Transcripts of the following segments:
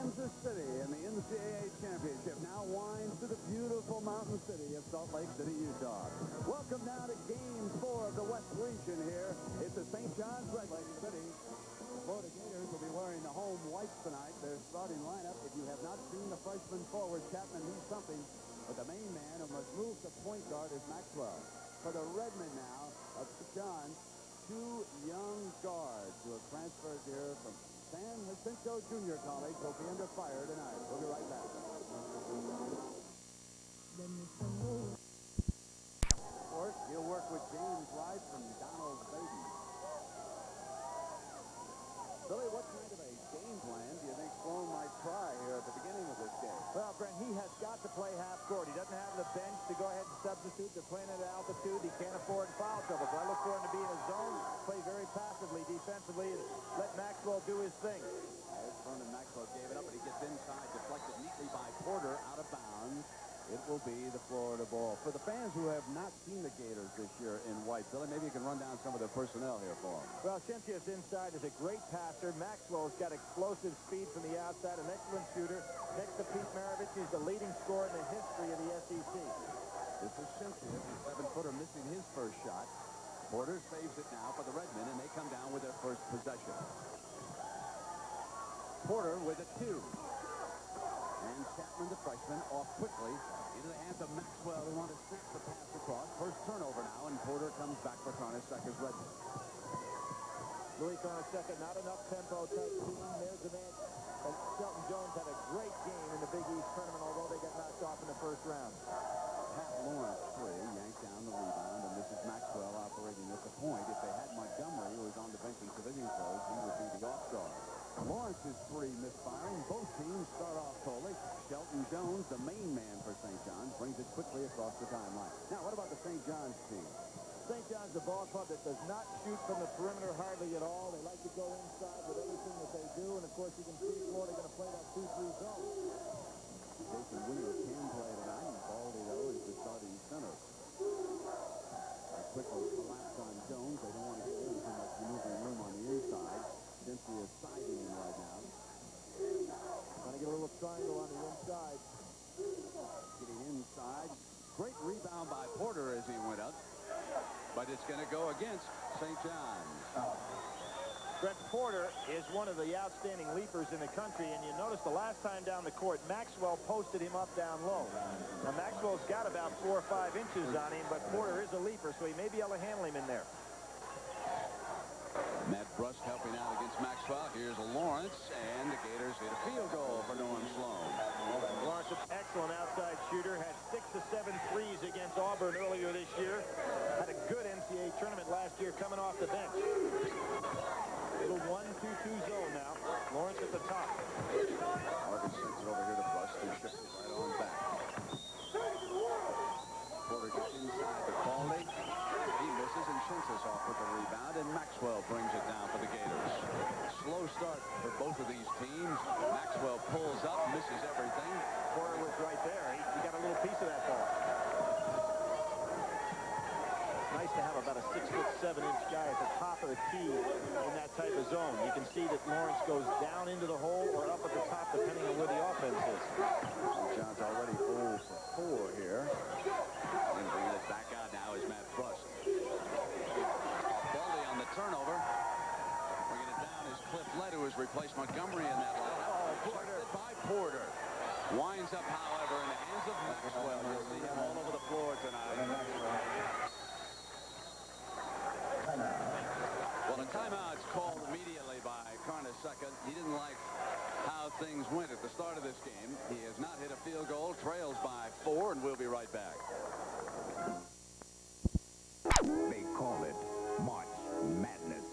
Kansas City in the NCAA championship now winds to the beautiful mountain city of Salt Lake City, Utah. Welcome now to Game 4 of the West Region here. It's the St. John's Red Lake City. The Florida Gators will be wearing the home whites tonight. Their starting lineup, if you have not seen the freshman forward, Chapman needs something. But the main man who must move to point guard is Maxwell. For the Redmen now of St. John's, two young guards who have transferred here from San Jacinto Junior College will be under fire tonight. We'll be right back. Of course, he'll work with James Wright from Donald Baden. Billy, what kind of a game plan do you think Sloan might try here at the beginning of this game? Well, Brent, he has got to play half court. He doesn't have the bench to go ahead and substitute. They're playing at altitude. He can't afford foul trouble. So I look for him to be in a zone, play very passively defensively, and let Maxwell do his thing. Vernon Maxwell gave it up, but he gets inside, deflected neatly by Porter, out of bounds. It will be the Florida ball. For the fans who have not seen the Gators this year in white, Billy, maybe you can run down some of their personnel here for them. Well, Shintius inside is a great passer. Maxwell's got explosive speed from the outside, an excellent shooter. Next to Pete Maravich, he's the leading scorer in the history of the SEC. This is Shintius, the seven-footer, missing his first shot. Porter saves it now for the Redmen, and they come down with their first possession. Porter with a two. And Chapman, the freshman, off quickly into the hands of Maxwell, who want to snap the pass across. First turnover now, and Porter comes back for Carnesecca's Redmen. Louis Carnesecca, not enough tempo type team. There's the man. And Shelton Jones had a great game in the Big East tournament, although they got knocked off in the first round. Pat Lawrence, three, yanked down the rebound, and this is Maxwell operating at the point. If they had Montgomery, who was on the bench in civilian clothes, he would be the off-guard. Lawrence's three misfiring. Both teams start off totally. Shelton Jones, the main man for St. John's, brings it quickly across the timeline. Now, what about the St. John's team? St. John's, a ball club that does not shoot from the perimeter hardly at all. They like to go inside with everything that they do, and of course you can see Florida going to play that 2-3 zone. Jason Williams can play tonight, and Baldy, though, is the starting center. A quick collapse on Jones. They don't want to get in too much maneuvering room on the inside. Dempsey is siding in right now. Trying to get a little triangle on the inside. Getting inside. Great rebound by Porter as he went up. But it's going to go against St. John's. Brett Porter is one of the outstanding leapers in the country, and you notice the last time down the court, Maxwell posted him up down low. Now, Maxwell's got about 4 or 5 inches on him, but Porter is a leaper, so he may be able to handle him in there. Matt Brust helping out against Maxwell. Here's Lawrence, and the Gators hit a field goal for Norm Sloan. Lawrence, an excellent outside shooter, had 6 to 7 threes against Auburn earlier this year. Had a good NCAA tournament last year coming off the bench. Little 1-2-2 zone now. Lawrence at the top. Harvey sends it over here to Brust, who shifts it right on back. Porter gets inside the Baldy. He misses, and Shintis off with the rebound, and Maxwell brings it down for the Gators. Slow start for both of these teams. Maxwell pulls up, misses everything. Porter was right there. He got a little piece of that ball. Nice to have about a 6'7" guy at the top of the key in that type of zone. You can see that Lawrence goes down into the hole or up at the top, depending on where the offense is. John's already 0 for 4 here. And bringing it back out now is Matt Brust. Baldy on the turnover. Bringing it down is Cliff Lett, who has replaced Montgomery in that line. Oh, Porter by Porter. Winds up, however, in the hands of Maxwell. You'll see him all over the floor tonight. Well, the timeout's called immediately by Carnesecca. He didn't like how things went at the start of this game. He has not hit a field goal, trails by 4, and we'll be right back. They call it March Madness.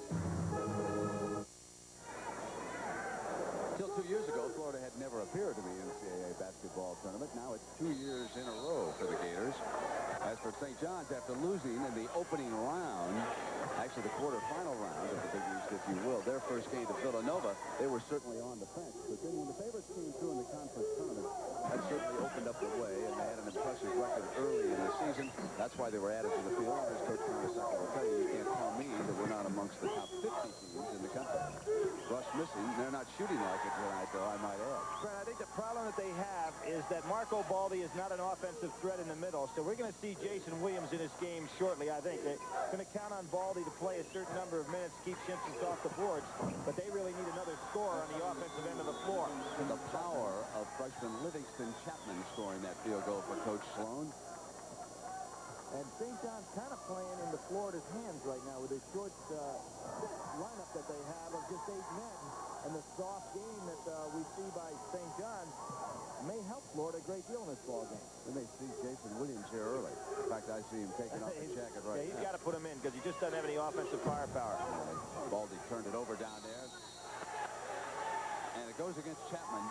Till 2 years ago, Florida had never appeared in the NCAA basketball tournament. Now it's 2 years in a row for the Gators. As for St. John's, after losing in the opening round, actually the quarterfinal round of the Big East, if you will, their first game to Villanova, they were certainly on the fence. But then when the favorites came through in the conference tournament, that certainly opened up the way, and they had an impressive record early in the season. That's why they were added to the field. As Coach Carnesecca will tell you, you can't tell me that we're not amongst the top 50 teams in the country. Russ missing. They're not shooting like it tonight, though, I might add. Marco Baldi is not an offensive threat in the middle, so we're going to see Jason Williams in his game shortly, I think. They're going to count on Baldi to play a certain number of minutes to keep Simpsons off the boards, but they really need another score on the offensive end of the floor. And the power of freshman Livingston Chapman scoring that field goal for Coach Sloan. And St. John's kind of playing into Florida's hands right now with a short lineup that they have of just 8 men. And the soft game that we see by St. John's may help Florida a great deal in this ball game. We may see Jason Williams here early. In fact, I see him taking off his jacket right now. Yeah, he's got to put him in because he just doesn't have any offensive firepower. Baldi turned it over down there. And it goes against Chapman.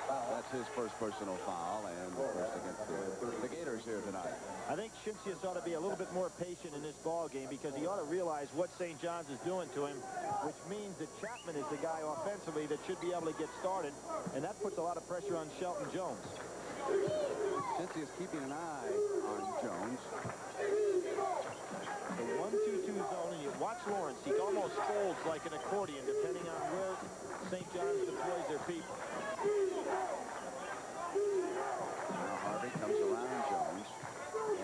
That's his first personal foul, and the first against the Gators here tonight. I think Shinsius ought to be a little bit more patient in this ball game because he ought to realize what St. John's is doing to him, which means that Chapman is the guy offensively that should be able to get started, and that puts a lot of pressure on Shelton Jones. Shinsius keeping an eye on Jones. The 1-2-2 zone, and you watch Lawrence. He almost folds like an accordion depending on where St. John's deploys their people. Now Harvey comes around Jones,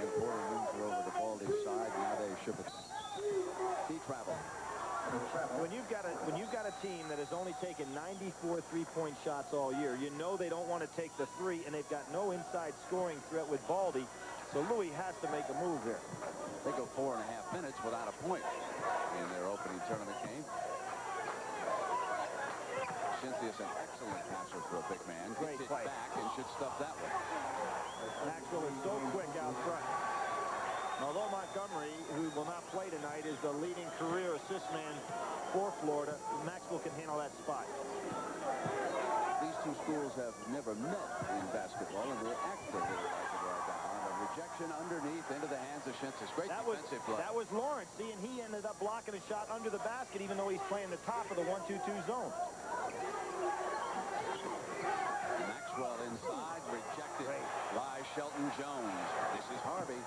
and Porter moves her over to Baldi's side. Now they ship it. He traveled. When you've got a team that has only taken 94 three-point shots all year, you know they don't want to take the 3, and they've got no inside scoring threat with Baldi. So Louis has to make a move here. They go 4.5 minutes without a point in their opening tournament game. Shinsius, an excellent passer for a big man. Great Gets it play. back and should stuff that one. Maxwell is so quick out front. Although Montgomery, who will not play tonight, is the leading career assist man for Florida, Maxwell can handle that spot. These two schools have never met in basketball, and they act a little like it right now. And a rejection underneath into the hands of Shinsius. Great defensive play. That was Lawrence. See, and he ended up blocking a shot under the basket, even though he's playing the top of the 1-2-2 zone. Maxwell inside, rejected by Shelton Jones. This is Harvey.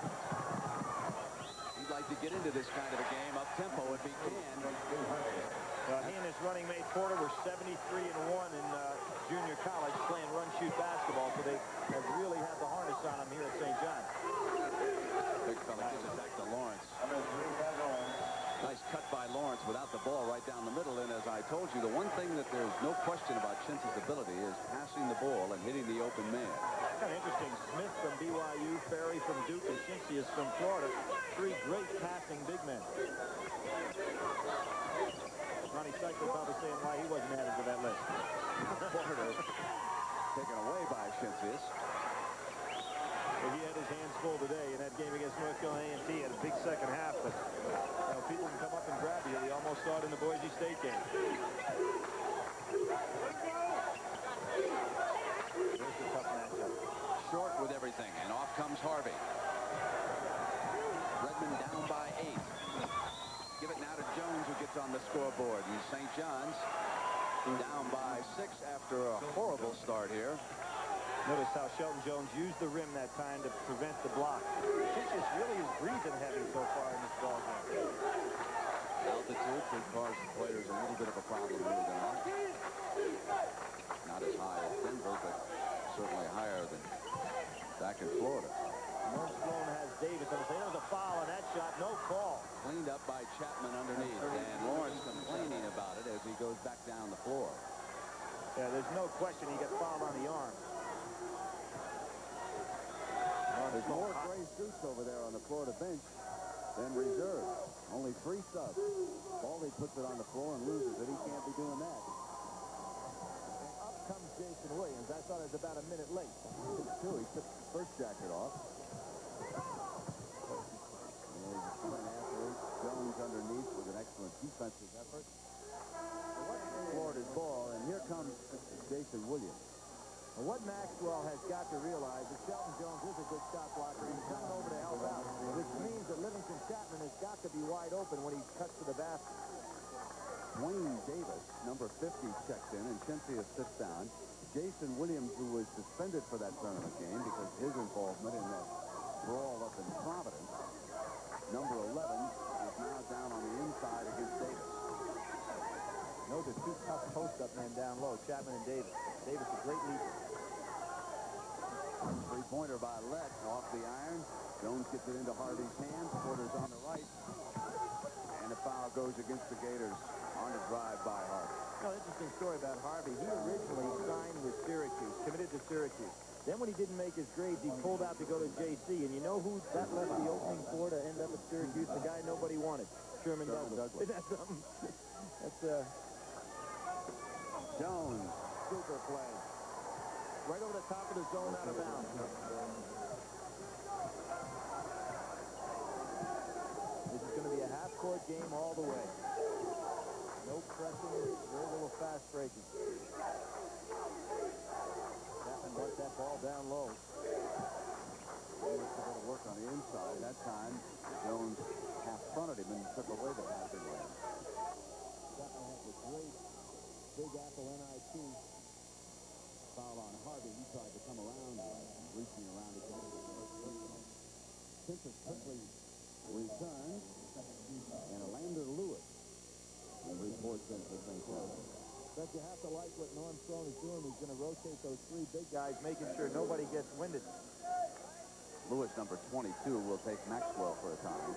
He'd like to get into this kind of a game up-tempo if he can. He and his running mate Porter were 73-1 in junior college playing run-shoot basketball, so they have really had the harness on him here at St. John's. Big fella gives it back to Lawrence. Nice cut by Lawrence without the ball right down the middle. And as I told you, the one thing that there's no question about Shinsius' ability is passing the ball and hitting the open man. Kind of interesting. Smith from BYU, Ferry from Duke, and Shinsius from Florida. 3 great passing big men. Ronnie Cycler probably saying why he wasn't added to that list. Porter taken away by Shinsius. Well, he had his hands full today in that game against North Carolina A&T. Had a big second half, but people can come up and grab you. They almost saw it in the Boise State game. There's a tough matchup. Short with everything, and off comes Harvey. Redmen down by 8. Give it now to Jones, who gets on the scoreboard. And St. John's down by 6 after a horrible start here. Notice how Shelton Jones used the rim that time to prevent the block. Shinsius really is breathing heavy so far in this ball game. Altitude could cause the players a little bit of a problem moving on. Not as high as Denver, but certainly higher than back in Florida. North Sloan has Davis on the side. There was a foul on that shot. No call. Cleaned up by Chapman underneath, and Lawrence complaining about it as he goes back down the floor. Yeah, there's no question he got fouled on the arm. There's more gray suits over there on the Florida bench than reserve. Only 3 subs. Baldi puts it on the floor and loses it. He can't be doing that. And up comes Jason Williams. I thought it was about a minute late. He took the first jacket off. And he's coming after it. Jones underneath with an excellent defensive effort. Florida's ball, and here comes Jason Williams. What Maxwell has got to realize is Shelton Jones is a good shot blocker. He's coming over to help out, which means that Livingston Chapman has got to be wide open when he cuts to the basket. Wayne Davis, number 50, checks in, and Shinsius sits down. Jason Williams, who was suspended for that tournament game because his involvement in that brawl up in Providence, number 11, is now down on the inside against Davis. Those are 2 tough post-up men down low, Chapman and Davis. Davis, a great leader. Three-pointer by Lett off the iron. Jones gets it into Harvey's hands. Porter's on the right. And a foul goes against the Gators on the drive by Harvey. Interesting story about Harvey. He originally signed with Syracuse, committed to Syracuse. Then when he didn't make his grades, he pulled out to go to JC. And you know who that left the opening for to end up at Syracuse? The guy nobody wanted, Sherman Douglas. Isn't that something? That's Jones, super play. Right over the top of the zone, out of bounds. This is going to be a half-court game all the way. No pressing, very little fast breaking. Chapman wants that ball down low. He was going to work on the inside. That time, Jones half-fronted him and took away the passing lane. Chapman has a great Big Apple NIT foul on Harvey. He tried to come around, reaching around to get it. Simpson quickly returns, and Alander Lewis reports into St. Paul. But you have to like what Norm Sloan is doing. He's going to rotate those three big guys, making sure nobody gets winded. Lewis, number 22, will take Maxwell for a time.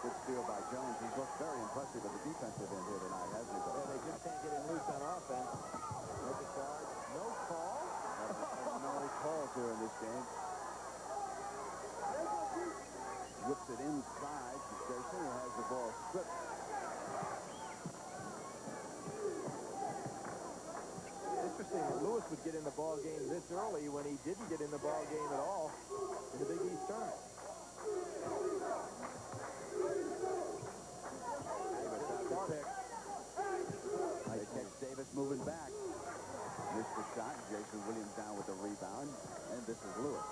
Good steal by Jones. He's looked very impressive at the defensive end here tonight, hasn't he? Yeah, they just can't get him loose on offense. Make a charge. No call. No calls here in this game. Whips it inside to Jason, who has the ball stripped. Interesting that Lewis would get in the ball game this early when he didn't get in the ball game at all in the Big East tournament. Nice catch. Davis moving back. Missed the shot. Jason Williams down with the rebound. And this is Lewis.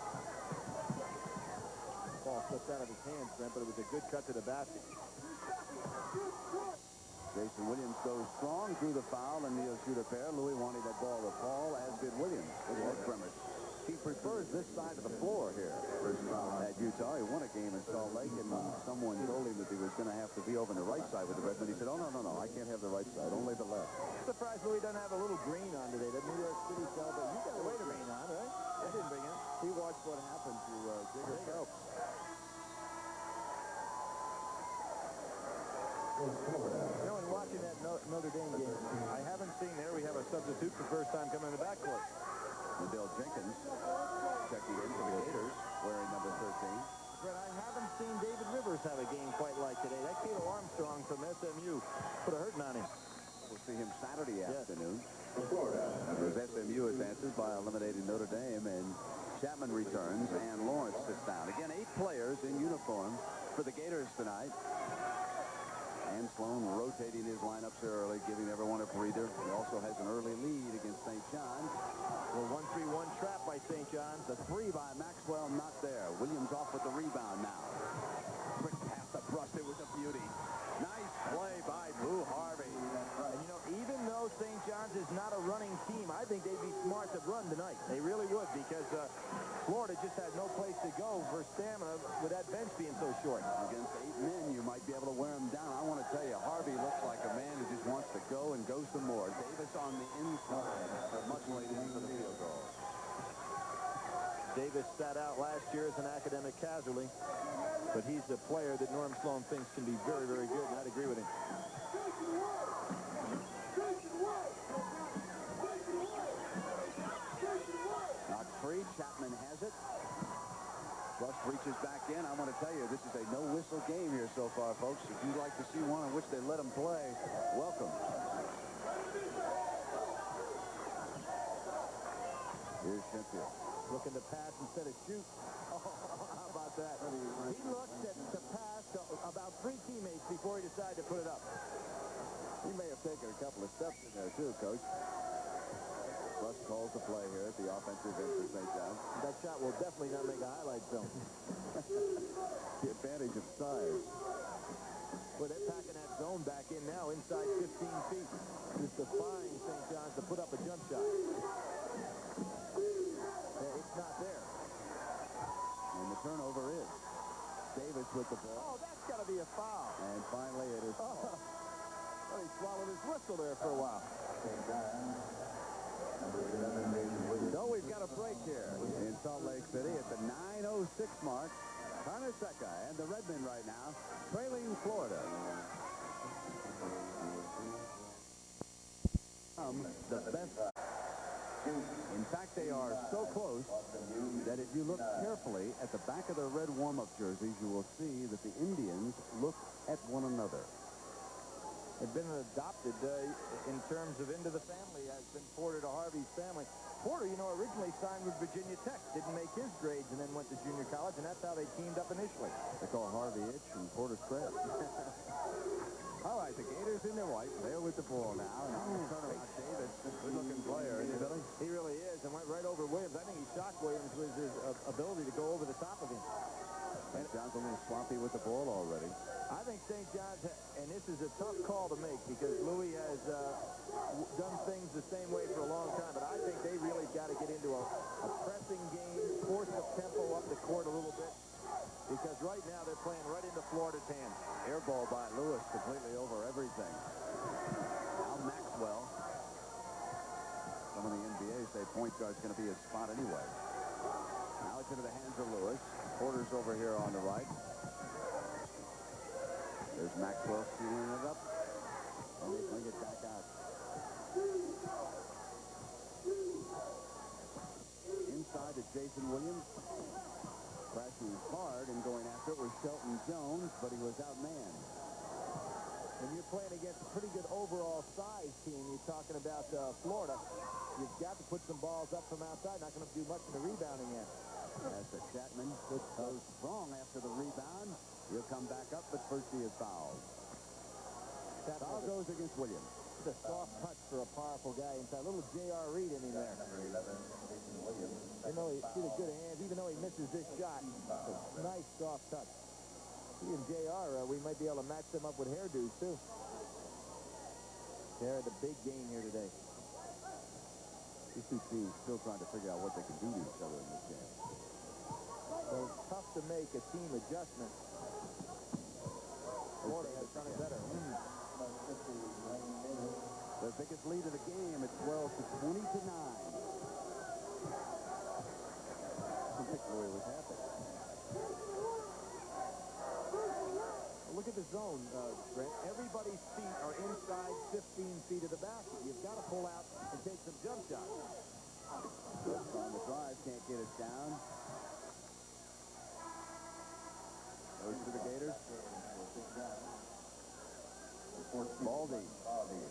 Ball slipped out of his hands, Brent, but it was a good cut to the basket. Jason Williams goes strong through the foul, and he'll shoot a pair. Louis wanted that ball to fall, as did Williams. Look at that grimace. He prefers this side of the floor here at Utah. He won a game in Salt Lake, and someone told him that he was going to have to be over on the right side with the Redmen. He said, oh, no, I can't have the right side, only the left. Surprised Louis doesn't have a little green on today. That New York City cell, but you got a way to green on, right? I didn't bring it. He watched what happened to Jigger Phelps. You know, in watching that Notre Dame game, I haven't seen there. We have a substitute for the first time coming in the backcourt. Dale Jenkins checking in for the Gators, wearing number 13. But I haven't seen David Rivers have a game quite like today. That kid Armstrong from SMU put a hurting on him. We'll see him Saturday afternoon. As SMU advances by eliminating Notre Dame, and Chapman returns, and Lawrence sits down. Again, 8 players in uniform for the Gators tonight. And Sloan rotating his lineups early, giving everyone a breather. He also has an early lead against St. John's. Well, 1-3-1 trap by St. John's. The 3 by Maxwell, not there. Williams off with the rebound now. Quick pass to Brust. It was a beauty. Nice play by Boo Harvey. And, you know, even though St. John's is not a running team, I think they'd be smart to run tonight. They really would, because Florida just had no place to go for stamina with that bench being so short. Against 8 men, you might be able to wear them down. I want to tell you, Harvey looks like a man who just wants to go and go some more. Davis on the inside, much later into the field goal. Davis sat out last year as an academic casualty, but he's the player that Norm Sloan thinks can be very, very good, and I'd agree with him. Not free. Chapman has it. Brust reaches back in. I want to tell you, this is a no-whistle game here so far, folks. If you'd like to see one in which they let them play, welcome. Here's Sheffield. Looking to pass instead of shoot. Oh, how about that? He looked to pass to about 3 teammates before he decided to put it up. He may have taken a couple of steps in there, too, Coach. Brust calls the play here at the offensive end for St. John's. That shot will definitely not make a highlight film. The advantage of size. Well, they're packing that zone back in now inside 15 feet. Just defying St. John's to put up a jump shot. It's not there. And the turnover is Davis with the ball. Oh, that's got to be a foul. And finally it is. Oh, he swallowed his whistle. hustle there for a while. So we've got a break here in Salt Lake City at the 9:06 mark. Carnesecca and the Redmen right now trailing Florida. The best. In fact, they are so close that if you look carefully at the back of their red warm-up jerseys, you will see that the Indians look at one another. They've been adopted in terms of into the family, has been Porter to Harvey's family. Porter, you know, originally signed with Virginia Tech, didn't make his grades, and then went to junior college, and that's how they teamed up initially. They call Harvey Itch and Porter Spread. All right, the Gators in their white. They're with the ball now. And on the turnaround, Davis, good-looking player, isn't he? He really is, and went right over Williams. I think he shocked Williams with his ability to go over the top of him. St. John's a little sloppy with the ball already. I think St. John's, and this is a tough call to make because Louis has done things the same way for a long time, but I think they really got to get into a pressing game, force the tempo up the court a little bit, because right now they're playing right into Florida's hands. Air ball by Lewis completely over everything. Now Maxwell. Some of the NBA say point guard's going to be his spot anyway. Now it's into the hands of Lewis. Porter's over here on the right. There's Maxwell stealing it up. And they bring it back out. Inside to Jason Williams. Crashing hard and going after it was Shelton Jones, but he was outmanned. When you're playing against a pretty good overall size team, you're talking about Florida, you've got to put some balls up from outside. Not going to do much in the rebounding end. As the Chapman goes strong after the rebound. He'll come back up, but first he is fouled. Foul goes against Williams. It's a soft touch for a powerful guy inside. A little J.R. Reed in him there. You know, he's got good hands, even though he misses this shot. It's a nice, soft touch. He and J.R., we might be able to match them up with hairdos, too. They're the big game here today. These two teams still trying to figure out what they can do to each other in this game. So it's tough to make a team adjustment. Florida has done it better. The biggest lead of the game at 12-20 to 9. Particularly was happening. Look at the zone, Brent. Everybody's feet are inside 15 feet of the basket. You've got to pull out and take some jump shots. On the drive, can't get it down. Goes to the Gators. Baldy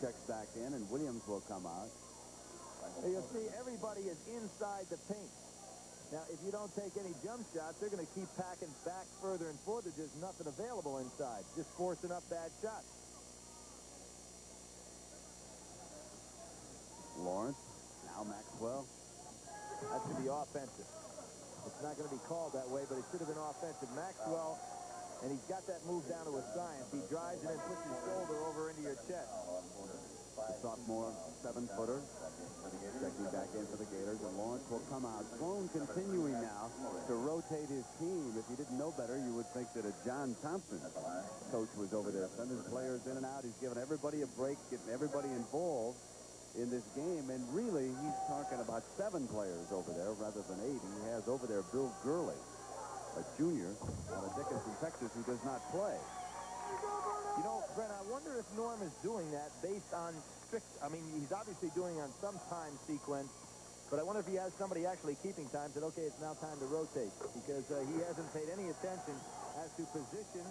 checks back in, and Williams will come out. You'll see everybody is inside the paint. Now, if you don't take any jump shots, they're going to keep packing back further and further. There's nothing available inside, just forcing up bad shots. Lawrence, now Maxwell. That should be offensive. It's not going to be called that way, but it should have been offensive. Maxwell, and he's got that move down to a science. He drives and then puts his shoulder over into your chest. The sophomore 7-footer. Checking back in for the Gators, and Lawrence will come out. Sloan continuing now to rotate his team. If you didn't know better, you would think that a John Thompson coach was over there sending players in and out. He's giving everybody a break, getting everybody involved in this game, and really he's talking about 7 players over there rather than 8. He has over there Bill Gurley, a junior out of Dickinson, Texas, who does not play. You know, Brent, I wonder if Norm is doing that based on strict, I mean, he's obviously doing on some time sequence, but I wonder if he has somebody actually keeping time, said, okay, it's now time to rotate, because he hasn't paid any attention as to position,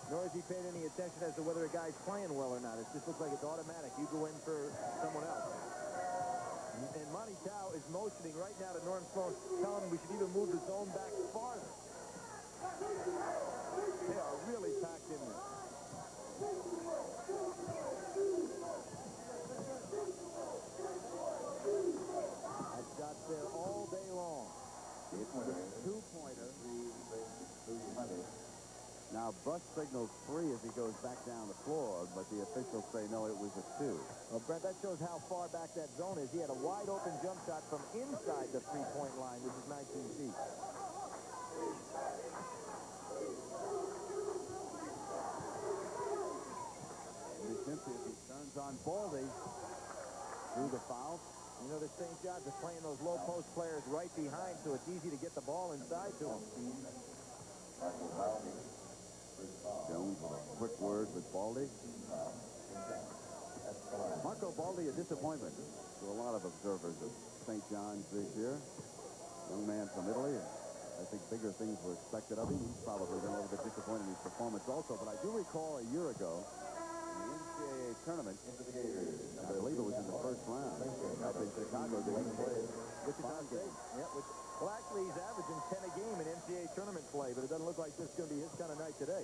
nor has he paid any attention as to whether a guy's playing well or not. It just looks like it's automatic. You go in for someone else. And Monty Tao is motioning right now to Norm Sloan, telling him we should even move the zone back farther. They are really packed in there. That shot's there all day long. It's a 2-pointer. Now, Buss signals 3 as he goes back down the floor, but the officials say no, it was a 2. Well, Brent, that shows how far back that zone is. He had a wide-open jump shot from inside the 3-point line, which is 19 feet. Simply, if he turns Jones on Baldy. Through the foul. You know, the St. John's are playing those low post players right behind, so it's easy to get the ball inside to them. Jones with a quick word with Baldy. Marco Baldy, a disappointment to a lot of observers of St. John's this year. Young man from Italy. I think bigger things were expected of him. He's probably been a little bit disappointed in his performance also. But I do recall a year ago in the NCAA tournament, I believe it was in the first round up in Chicago, that he played Wichita State. Yeah, well, actually, he's averaging 10 a game in NCAA tournament play, but it doesn't look like this is going to be his kind of night today.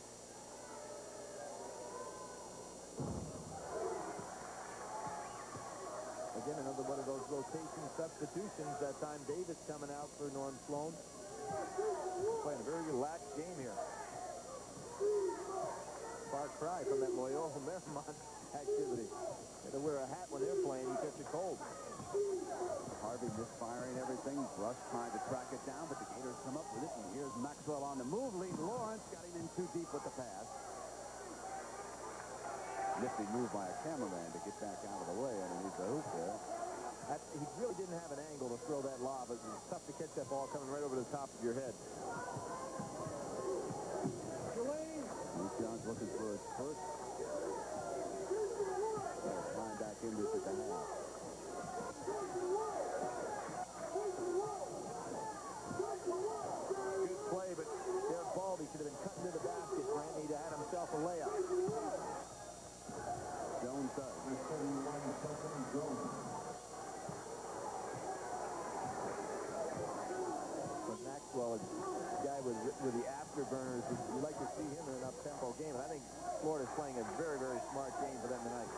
Again, another one of those rotation substitutions. That time, Davis coming out for Norm Sloan. Playing a very relaxed game here. Far cry from that Loyola Marymount activity. They had to wear a hat when they're playing. You catch a cold. Harvey misfiring everything. Rush trying to track it down, but the Gators come up with it. And here's Maxwell on the move. Lee Lawrence got him in too deep with the pass. Nifty move by a cameraman to get back out of the way underneath the hoop there. He really didn't have an angle to throw that lob. It was tough to catch that ball coming right over the top of your head. Luke John's looking for his first. Flying back in this at the half. Good play, but Derek Baldy should have been cutting to the basket. Grant need to have himself a layup. Jones does. But Maxwell, a guy with the afterburners, you'd like to see him in an up-tempo game. And I think Florida's playing a very, very smart game for them tonight.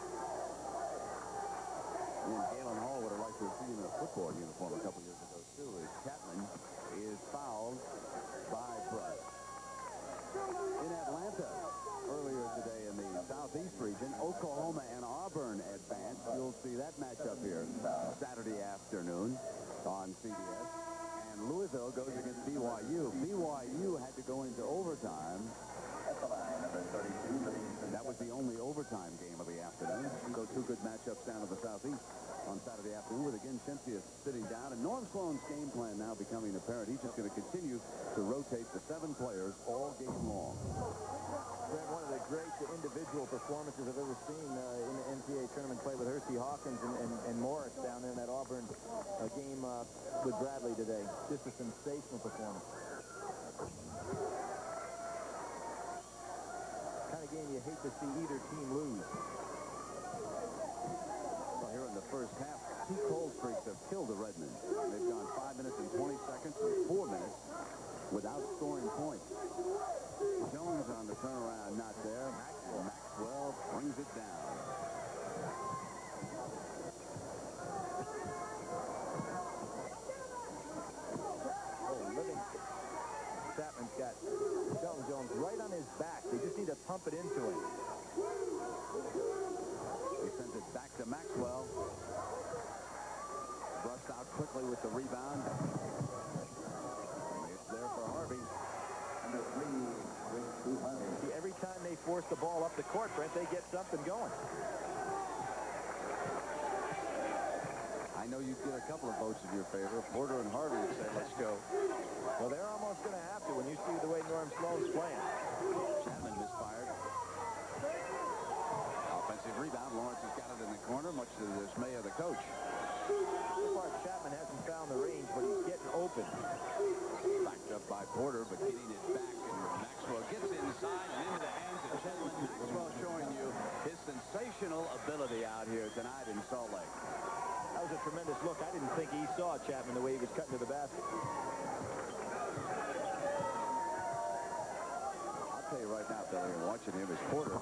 And Galen Hall would have liked to have seen him in a football uniform a couple years ago, too, as Chapman is fouled by Bruss. In Atlanta, earlier today in the Southeast region, Oklahoma and Auburn advance. You'll see that matchup here Saturday afternoon on CBS. And Louisville goes against BYU. BYU had to go into overtime. That was the only overtime game of the afternoon. So two good matchups down to the Southeast on Saturday afternoon with, again, Cynthia sitting down. And Norm Sloan's game plan now becoming apparent. He's just going to continue to rotate the 7 players all game long. One of the great individual performances I've ever seen in the NCAA tournament play with Hersey Hawkins and Morris down there in that Auburn game with Bradley today. Just a sensational performance. Kind of game you hate to see either team lose. Well, here in the first half, 2 cold streaks have killed the Redmen. They've gone 5 minutes and 20 seconds and 4 minutes without scoring points. Jones on the turnaround, not there. Maxwell brings it down. Chapman's got Jones right on his back. They just need to pump it into him. He sends it back to Maxwell. Brushed out quickly with the rebound. It's there for Harvey. See, every time they force the ball up the court, Brent, they get something going. I know you'd get a couple of votes in your favor. Porter and Harvey would say, let's go. Well, they're almost going to have to when you see the way Norm Sloan's playing. Chapman misfired. Offensive rebound. Lawrence has got it in the corner, much to the dismay of the coach. So far, Chapman hasn't found the range, but he's getting open. Backed up by Porter, but getting it back, and Maxwell gets inside and into the hands of Chapman. Maxwell showing you his sensational ability out here tonight in Salt Lake. That was a tremendous look. I didn't think he saw Chapman the way he was cutting to the basket. I'll tell you right now, Billy, and watching him as Porter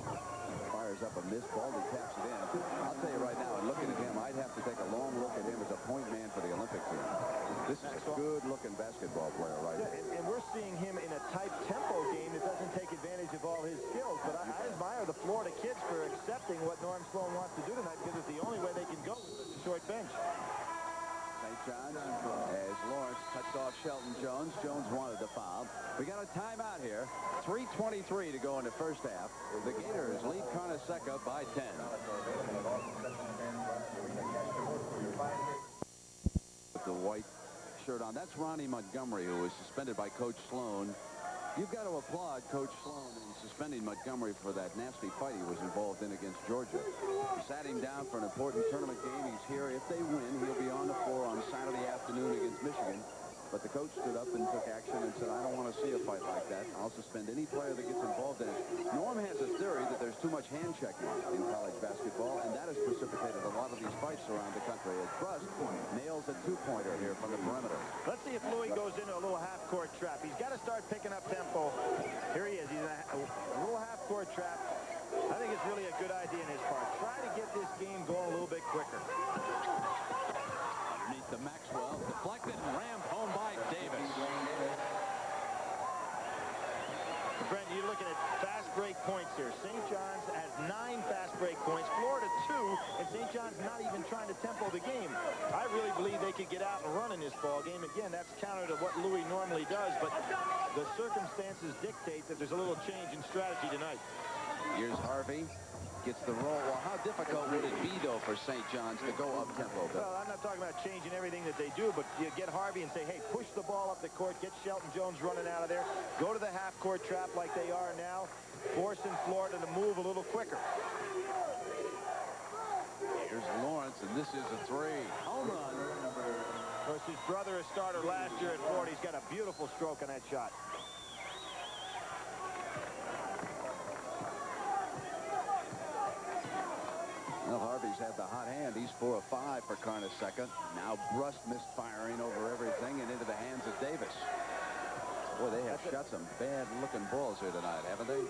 fires up a missed ball, he taps it in. I'll tell you right now, and looking at him, I'd have to take a long look at him as a point man for the Olympic team. This is a good-looking basketball player right here. And we're seeing him in a tight tempo game that doesn't take advantage of all his skills. But I admire the Florida kids for accepting what Norm Sloan wants to do tonight, because it's the only way they can go with such a short bench. St. John's as Lawrence cuts off Shelton Jones. Jones wanted the foul. We got a timeout here. 3:23 to go in the first half. The Gators lead Carneseca by 10. shirt on. That's Ronnie Montgomery, who was suspended by Coach Sloan. You've got to applaud Coach Sloan in suspending Montgomery for that nasty fight he was involved in against Georgia. He sat him down for an important tournament game. He's here. If they win, he'll be on the floor on Saturday afternoon against Michigan. But the coach stood up and took action and said, I don't want to see a fight like that. I'll suspend any player that gets involved in it. Norm has a theory that there's too much hand checking in college basketball, and that has precipitated a lot of these fights around the country. As Trust nails a two-pointer here from the perimeter. Let's see if Louis goes into a little half-court trap. He's got to start picking up tempo. Here he is. He's in a little half-court trap. I think it's really a good idea in his part. Try to get this game going a little bit quicker. Underneath the Maxwell, deflected and rammed home by Davis. Brent, you're looking at fast break points here. St. John's has 9 fast break points, Florida 2, and St. John's not even trying to tempo the game. I really believe they could get out and run in this ball game. Again, that's counter to what Louis normally does, but the circumstances dictate that there's a little change in strategy tonight. Here's Harvey. Gets the roll. Well, how difficult would it be, though, for St. John's to go up-tempo? Well, I'm not talking about changing everything that they do, but you get Harvey and say, hey, push the ball up the court, get Shelton Jones running out of there, go to the half-court trap like they are now, forcing Florida to move a little quicker. Here's Lawrence, and this is a three. Home run. Of course, his brother, a starter last year at Florida. He's got a beautiful stroke on that shot. Well, Harvey's had the hot hand. He's 4 of 5 for Carnesecca. Now Brust misfiring over everything and into the hands of Davis. Boy, they have shot some bad-looking balls here tonight, haven't they?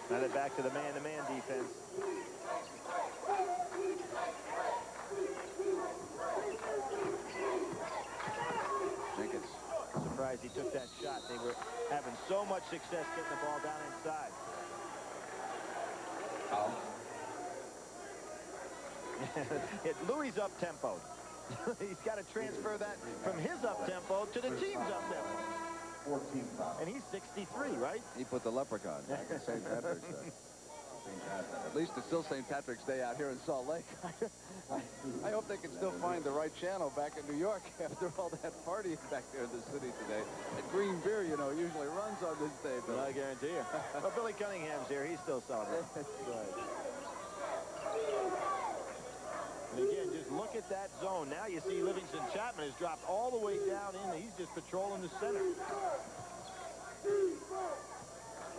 Now they're back to the man-to-man defense. Jenkins. Surprised he took that shot. They were having so much success getting the ball down inside. Louis up-tempo. He's got to transfer that from his up-tempo to the team's up-tempo. And he's 63, right? He put the leprechaun back in St. Patrick's Day. At least it's still St. Patrick's Day out here in Salt Lake. I hope they can still find the right channel back in New York after all that partying back there in the city today. That green beer, you know, usually runs on this day, Bill. I guarantee you. Well, Billy Cunningham's here. He's still celebrating. And again, just look at that zone. Now you see Livingston Chapman has dropped all the way down in. He's just patrolling the center.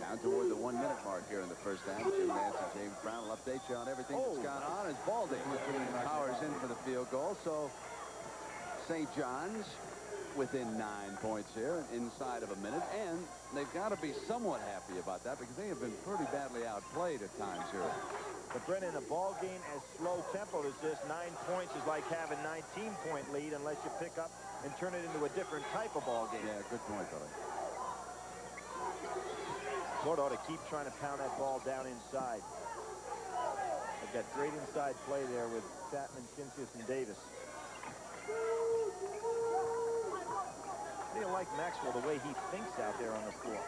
Down toward the 1-minute mark here in the first half. Jim Nance and James Brown will update you on everything that's gone on as Baldy powers in for the field goal. So St. John's within 9 points here inside of a minute. And they've got to be somewhat happy about that because they have been pretty badly outplayed at times here. But Brennan, a ball game as slow tempo as this, 9 points is like having 19-point lead unless you pick up and turn it into a different type of ball game. Yeah, good point, Billy. Florida ought to keep trying to pound that ball down inside. They've got great inside play there with Chapman, Kincius, and Davis. They like Maxwell the way he thinks out there on the floor.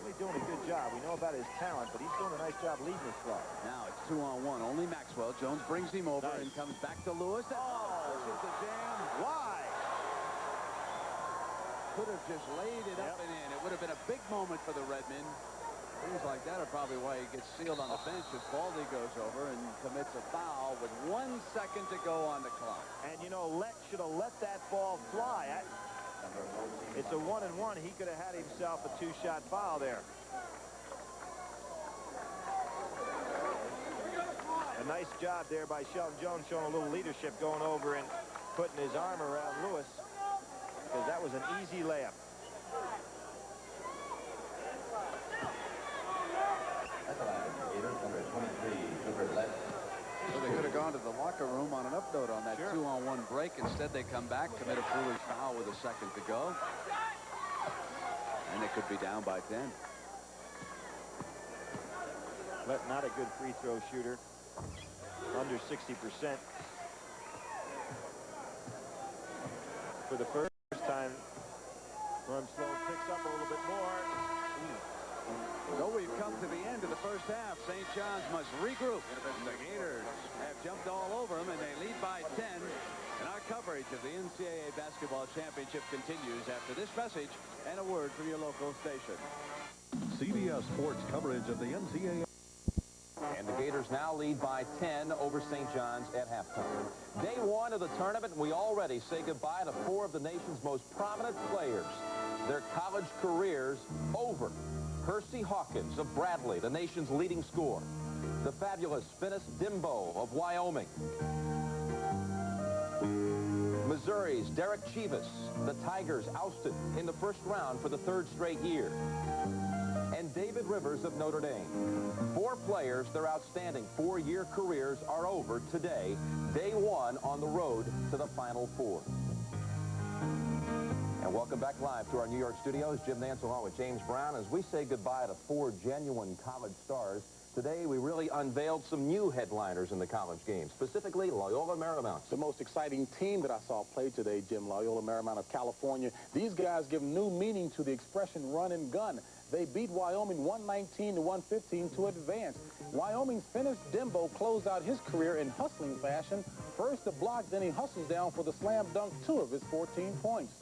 Really doing a good job. We know about his talent, but he's doing a nice job leading this club. Now it's 2-on-1. Only Maxwell. Jones brings him over and comes back to Lewis. Oh, this is the jam. Why? Could have just laid it up and in. It would have been a big moment for the Redmen. Things like that are probably why he gets sealed on the bench as Baldy goes over and commits a foul with 1 second to go on the clock. And, you know, should have let that ball fly. It's a 1-and-1. He could have had himself a 2-shot foul there. A nice job there by Shelton Jones, showing a little leadership, going over and putting his arm around Lewis, because that was an easy layup. So they could have gone to the locker room on an up note on that 2-on-1 break. Instead, they come back, commit a foolish foul with a second to go. And they could be down by 10. But not a good free throw shooter. Under 60%. For the first time, Norm Sloan picks up a little bit more. Ooh. So we've come to the end of the first half. St. John's must regroup. The Gators have jumped all over them, and they lead by 10. And our coverage of the NCAA Basketball Championship continues after this message and a word from your local station. CBS Sports coverage of the NCAA. And the Gators now lead by 10 over St. John's at halftime. Day one of the tournament, we already say goodbye to 4 of the nation's most prominent players. Their college careers over. Percy Hawkins of Bradley, the nation's leading scorer. The fabulous Finis Dimbo of Wyoming. Missouri's Derek Chivas. The Tigers ousted in the first round for the 3rd straight year. And David Rivers of Notre Dame. 4 players, their outstanding 4-year careers are over today. Day one on the road to the Final Four. And welcome back live to our New York studios. Jim Nance along with James Brown as we say goodbye to 4 genuine college stars. Today, we really unveiled some new headliners in the college game, specifically Loyola Marymount. The most exciting team that I saw play today, Jim, Loyola Marymount of California. These guys give new meaning to the expression run and gun. They beat Wyoming 119-115 to advance. Wyoming's Finis Dimbo closed out his career in hustling fashion. First the block, then he hustles down for the slam dunk 2 of his 14 points.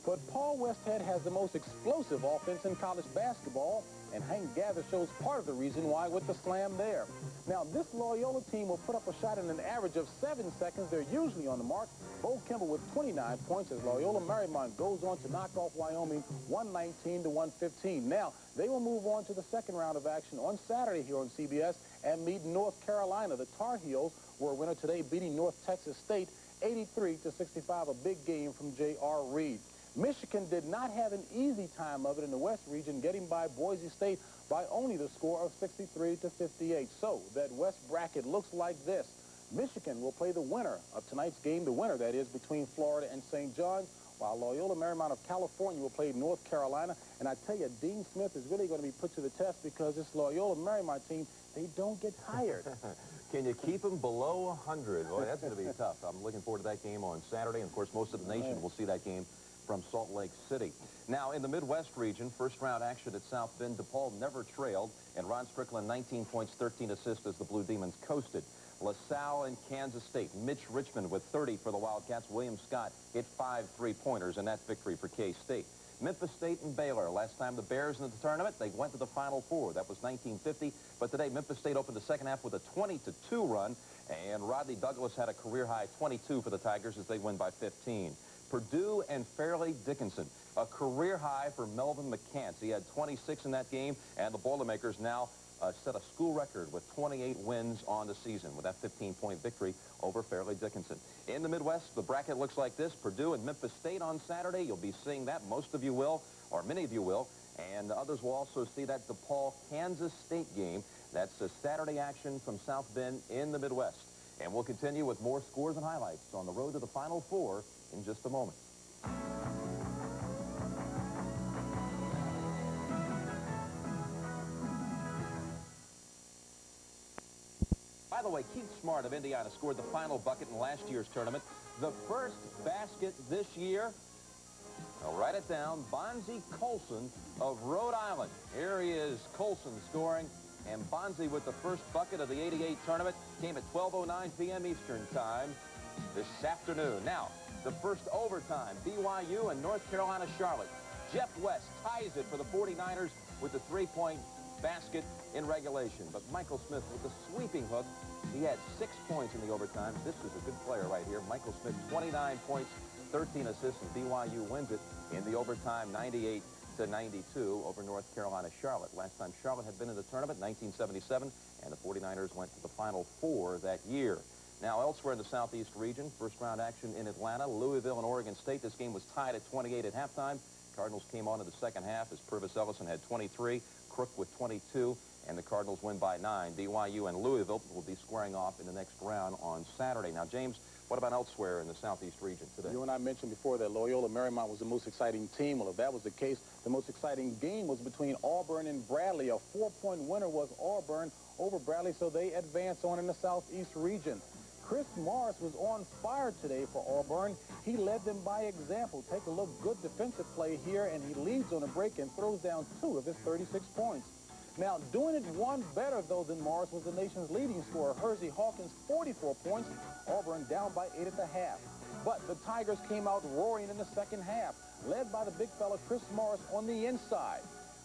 But Paul Westhead has the most explosive offense in college basketball, and Hank Gather shows part of the reason why with the slam there. Now, this Loyola team will put up a shot in an average of 7 seconds. They're usually on the mark. Bo Kimball with 29 points as Loyola Marymount goes on to knock off Wyoming 119-115. Now, they will move on to the second round of action on Saturday here on CBS and meet North Carolina. The Tar Heels were a winner today, beating North Texas State 83-65, a big game from J.R. Reed. Michigan did not have an easy time of it in the West region, getting by Boise State by only the score of 63-58. So that West bracket looks like this. Michigan will play the winner of tonight's game, the winner, that is, between Florida and St. John's, while Loyola Marymount of California will play North Carolina. And I tell you, Dean Smith is really going to be put to the test because this Loyola Marymount team, they don't get tired. Can you keep them below 100? Boy, that's going to be tough. I'm looking forward to that game on Saturday. And, of course, most of the nation will see that game from Salt Lake City. Now, in the Midwest region, first-round action at South Bend, DePaul never trailed, and Ron Strickland, 19 points, 13 assists as the Blue Demons coasted. LaSalle and Kansas State. Mitch Richmond with 30 for the Wildcats. William Scott hit 5 3-pointers in that victory for K-State. Memphis State and Baylor. Last time the Bears in the tournament, they went to the Final Four. That was 1950. But today, Memphis State opened the second half with a 20-2 run, and Rodney Douglas had a career-high 22 for the Tigers as they win by 15. Purdue and Fairleigh Dickinson, a career high for Melvin McCants. He had 26 in that game, and the Boilermakers now set a school record with 28 wins on the season with that 15-point victory over Fairleigh Dickinson. In the Midwest, the bracket looks like this. Purdue and Memphis State on Saturday. You'll be seeing that. Most of you will, or many of you will, and others will also see that DePaul-Kansas State game. That's a Saturday action from South Bend in the Midwest. And we'll continue with more scores and highlights on the road to the Final Four in just a moment. By the way, Keith Smart of Indiana scored the final bucket in last year's tournament. The first basket this year, now write it down, Bonzie Colson of Rhode Island. Here he is, Colson scoring, and Bonzie with the first bucket of the '88 tournament came at 12:09 p.m. Eastern Time this afternoon. Now, the first overtime, BYU and North Carolina Charlotte. Jeff West ties it for the 49ers with the 3-point basket in regulation. But Michael Smith with the sweeping hook, he had 6 points in the overtime. This is a good player right here. Michael Smith, 29 points, 13 assists, and BYU wins it in the overtime 98-92 over North Carolina Charlotte. Last time Charlotte had been in the tournament, 1977, and the 49ers went to the Final Four that year. Now, elsewhere in the Southeast region, first-round action in Atlanta, Louisville and Oregon State. This game was tied at 28 at halftime. Cardinals came on in the second half as Purvis Ellison had 23, Crook with 22, and the Cardinals win by 9. BYU and Louisville will be squaring off in the next round on Saturday. Now, James, what about elsewhere in the Southeast region today? You and I mentioned before that Loyola Marymount was the most exciting team. Well, if that was the case, the most exciting game was between Auburn and Bradley. A 4-point winner was Auburn over Bradley, so they advance on in the Southeast region. Chris Morris was on fire today for Auburn. He led them by example. Take a look, good defensive play here, and he leads on a break and throws down 2 of his 36 points. Now, doing it one better, though, than Morris was the nation's leading scorer. Hersey Hawkins, 44 points. Auburn down by 8 at the half. But the Tigers came out roaring in the second half, led by the big fella Chris Morris on the inside.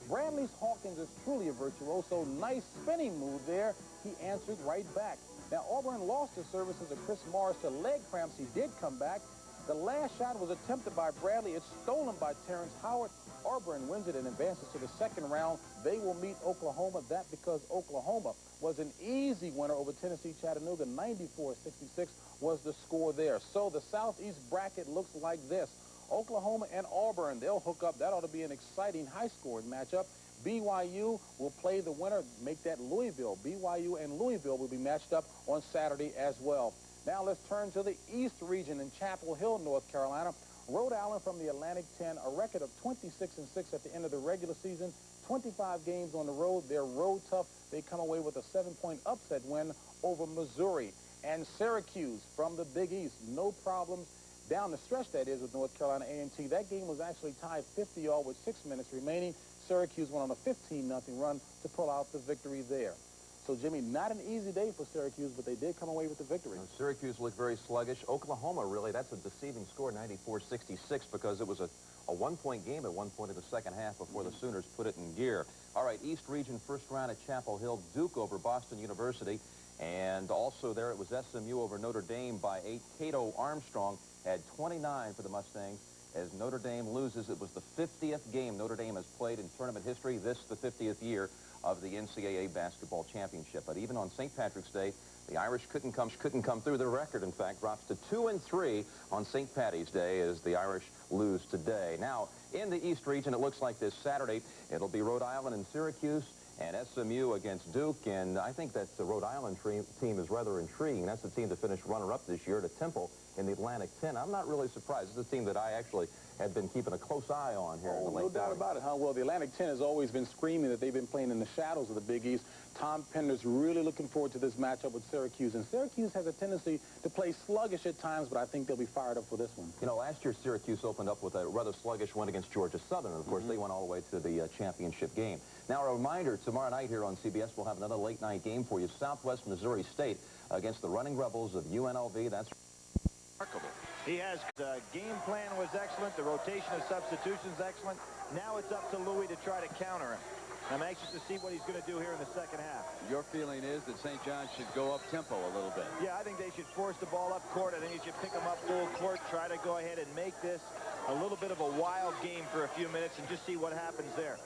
Bradley's Hawkins is truly a virtuoso. Nice spinning move there. He answered right back. Now, Auburn lost his services to Chris Morris to leg cramps. He did come back. The last shot was attempted by Bradley. It's stolen by Terrence Howard. Auburn wins it and advances to the second round. They will meet Oklahoma. That because Oklahoma was an easy winner over Tennessee Chattanooga. 94-66 was the score there. So the Southeast bracket looks like this. Oklahoma and Auburn, they'll hook up. That ought to be an exciting high-scoring matchup. BYU will play the winner, make that Louisville. BYU and Louisville will be matched up on Saturday as well. Now let's turn to the East region in Chapel Hill, North Carolina. Rhode Island from the Atlantic 10, a record of 26-6 at the end of the regular season. 25 games on the road. They're road tough. They come away with a 7-point upset win over Missouri. And Syracuse from the Big East, no problems down the stretch, that is, with North Carolina A&T. That game was actually tied 50-all with 6 minutes remaining. Syracuse went on a 15-0 run to pull out the victory there. So, Jimmy, not an easy day for Syracuse, but they did come away with the victory. Syracuse looked very sluggish. Oklahoma, really, that's a deceiving score, 94-66, because it was a one-point game at one point in the second half before the Sooners put it in gear. All right, East Region first round at Chapel Hill, Duke over Boston University. And also there it was SMU over Notre Dame by 8. Cato Armstrong had 29 for the Mustangs. As Notre Dame loses, it was the 50th game Notre Dame has played in tournament history. This the 50th year of the NCAA basketball championship. But even on St. Patrick's Day, the Irish couldn't come through. Their record, in fact, drops to 2-3 on St. Patty's Day as the Irish lose today. Now, in the East region, it looks like this Saturday, it'll be Rhode Island and Syracuse and SMU against Duke. And I think that the Rhode Island team is rather intriguing. That's the team that finished runner-up this year to Temple in the Atlantic 10. I'm not really surprised. This is a team that I actually have been keeping a close eye on here in the late no doubt about it, huh? Well, the Atlantic 10 has always been screaming that they've been playing in the shadows of the Big East. Tom Pender's really looking forward to this matchup with Syracuse. And Syracuse has a tendency to play sluggish at times, but I think they'll be fired up for this one. You know, last year Syracuse opened up with a rather sluggish win against Georgia Southern. And of course, they went all the way to the championship game. Now, a reminder, tomorrow night here on CBS, we'll have another late-night game for you. Southwest Missouri State against the Running Rebels of UNLV. That's remarkable. He has game plan was excellent. The rotation of substitutions excellent. Now it's up to Louis to try to counter him. I'm anxious to see what he's going to do here in the second half. Your feeling is that St. John's should go up tempo a little bit. Yeah, I think they should force the ball up court. I think they should pick them up full court, try to go ahead and make this a little bit of a wild game for a few minutes and just see what happens there.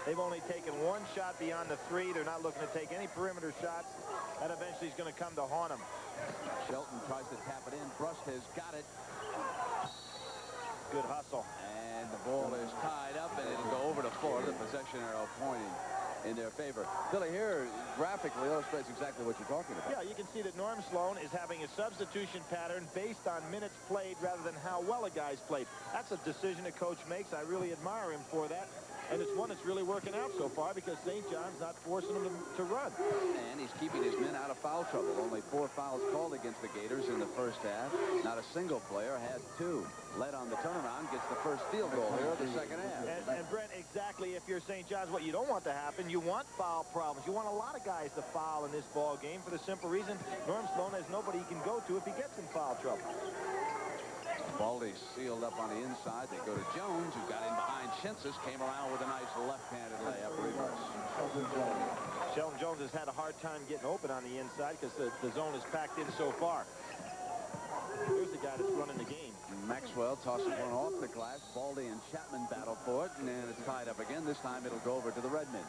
They've only taken one shot beyond the three. They're not looking to take any perimeter shots. That eventually is going to come to haunt them. Shelton tries to tap it in. Brust has got it. Good hustle. And the ball is tied up, and it'll go over to Florida. The possession arrow pointing in their favor. Billy, here graphically illustrates exactly what you're talking about. Yeah, you can see that Norm Sloan is having a substitution pattern based on minutes played rather than how well a guy's played. That's a decision a coach makes. I really admire him for that. And it's one that's really working out so far because St. John's not forcing him to run. And he's keeping his men out of foul trouble. Only 4 fouls called against the Gators in the first half. Not a single player had 2. Led on the turnaround, gets the first field goal here of the second half. And Brent, exactly, if you're St. John's, what you don't want to happen, you want foul problems. You want a lot of guys to foul in this ball game for the simple reason Norm Sloan has nobody he can go to if he gets in foul trouble. Baldy sealed up on the inside. They go to Jones, who got in behind Shinsis, came around with a nice left-handed layup reverse. Sheldon Jones has had a hard time getting open on the inside because the zone is packed in so far. Here's the guy that's running the game. Maxwell tosses one off the glass. Baldy and Chapman battle for it, and then it's tied up again. This time it'll go over to the Redmen.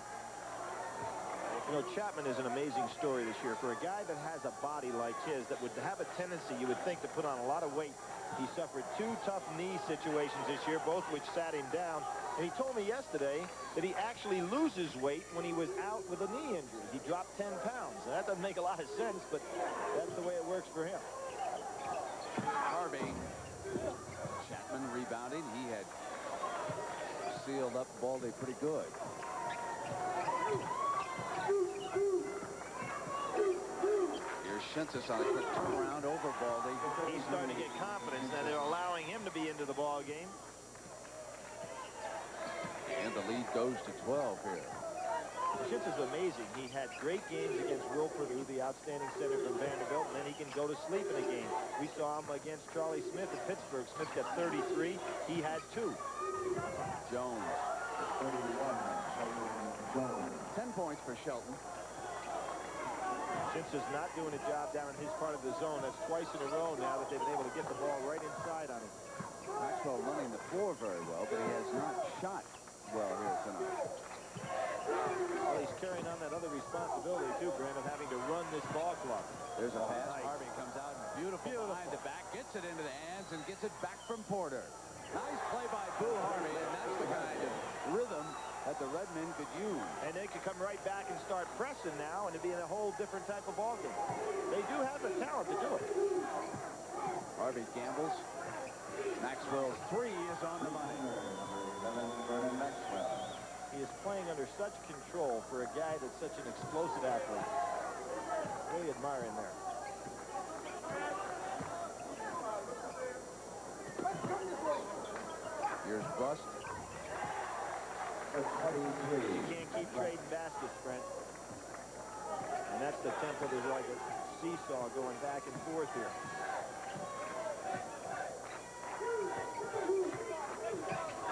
You know, Chapman is an amazing story this year. For a guy that has a body like his that would have a tendency, you would think, to put on a lot of weight, he suffered 2 tough knee situations this year, both which sat him down. And he told me yesterday that he actually loses weight when he was out with a knee injury. He dropped 10 pounds. And that doesn't make a lot of sense, but that's the way it works for him. Harvey. Chapman rebounding. He had sealed up Baldy pretty good. Here's Shinsis on a quick turnaround over Baldy. He's starting to get confidence that they're allowing him to be into the ball game. And the lead goes to 12 here. Shintz is amazing. He had great games against Will Perdue, the outstanding center from Vanderbilt, and then he can go to sleep in a game. We saw him against Charlie Smith at Pittsburgh. Smith got 33. He had 2. Jones. 10 points for Shelton. Shintz is not doing a job down in his part of the zone. That's twice in a row now that they've been able to get the ball right inside on him. Maxwell running the floor very well, but he has not shot well here tonight. Well, he's carrying on that other responsibility, too, Brent, of having to run this ball club. There's a pass. Nice. Harvey comes out beautiful behind the back, gets it into the hands, and gets it back from Porter. Nice play by Boo Harvey, and that's the kind of rhythm that the Redmen could use. And they could come right back and start pressing now, and it'd be a whole different type of ball game. They do have the talent to do it. Harvey gambles. Maxwell's 3 is on the money. Vernon Maxwell. He is playing under such control for a guy that's such an explosive athlete. Really admire him there. Here's Bust. You can't keep trading baskets, Brent. And that's the tempo. There's like a seesaw going back and forth here.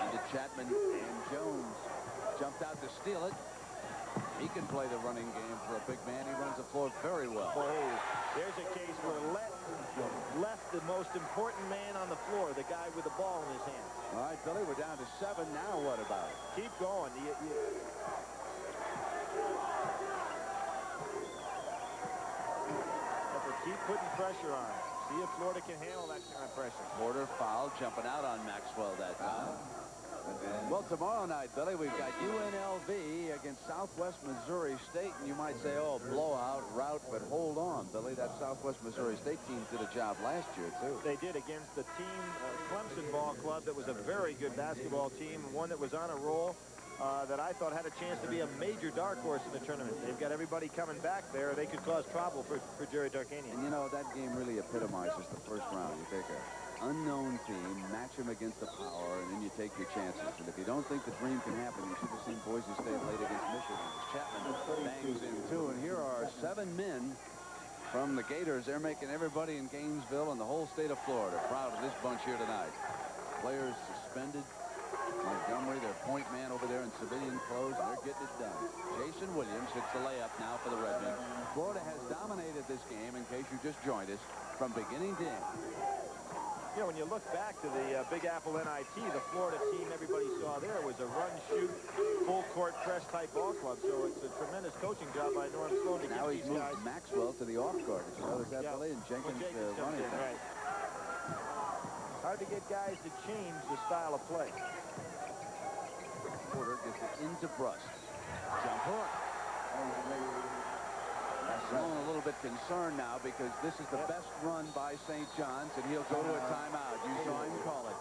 Into Chapman, and Jones jumped out to steal it. He can play the running game for a big man. He runs the floor very well. Oh, there's a case where left the most important man on the floor, the guy with the ball in his hand. All right, Billy, we're down to 7. Now what about it? Keep going. Have to keep putting pressure on. See if Florida can handle that kind of pressure. Porter foul, jumping out on Maxwell that time. Well, tomorrow night, Billy, we've got UNLV against Southwest Missouri State, and you might say, oh, blowout, rout, but hold on, Billy. That Southwest Missouri State team did a job last year, too. They did against the team, Clemson Ball Club, that was a very good basketball team, one that was on a roll. That I thought had a chance to be a major dark horse in the tournament. They've got everybody coming back there. They could cause trouble for Jerry Tarkanian. And, you know, that game really epitomizes the first round. You take an unknown team, match them against the power, and then you take your chances. And if you don't think the dream can happen, you should have seen Boise State late against Michigan. Chapman bangs in 2, and here are 7 men from the Gators. They're making everybody in Gainesville and the whole state of Florida proud of this bunch here tonight. Players suspended. Montgomery, their point man over there in civilian clothes, and they're getting it done. Jason Williams hits the layup now for the Redmen. Florida has dominated this game, in case you just joined us, from beginning to end. Yeah, when you look back to the Big Apple NIT, the Florida team everybody saw there was a run-shoot, full-court press type ball club. So it's a tremendous coaching job by Norm Sloan to now get he's these moved guys. Maxwell to the off-guard. Did you notice that, Billy? And Jenkins running. Right. Hard to get guys to change the style of play. Porter gets it into Brust. Jump hook. Sloan a little bit concerned now because this is the best run by St. John's, and he'll go to a timeout. You saw him call it.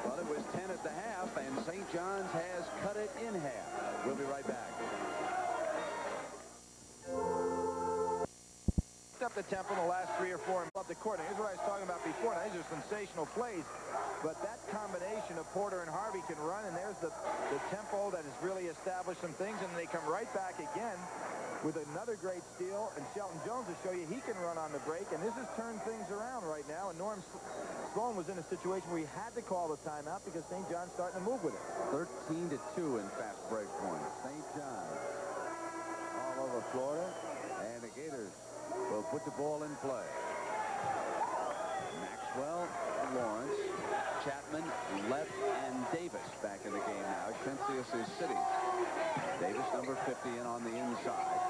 Well, it was 10 at the half, and St. John's has cut it in half. We'll be right back. Up the tempo in the last 3 or 4 and up the court. Now, here's what I was talking about before. Now, these are sensational plays, but that combination of Porter and Harvey can run, and there's the tempo that has really established some things, and they come right back again with another great steal, and Shelton Jones will show you he can run on the break, and this has turned things around right now, and Norm Sloan was in a situation where he had to call the timeout because St. John's starting to move with it. 13-2 in fast break points. St. John's all over Florida, and the Gators will put the ball in play. Maxwell, Lawrence, Chapman, Left, and Davis back in the game now. Shensius is sitting. Davis, number 50, in on the inside.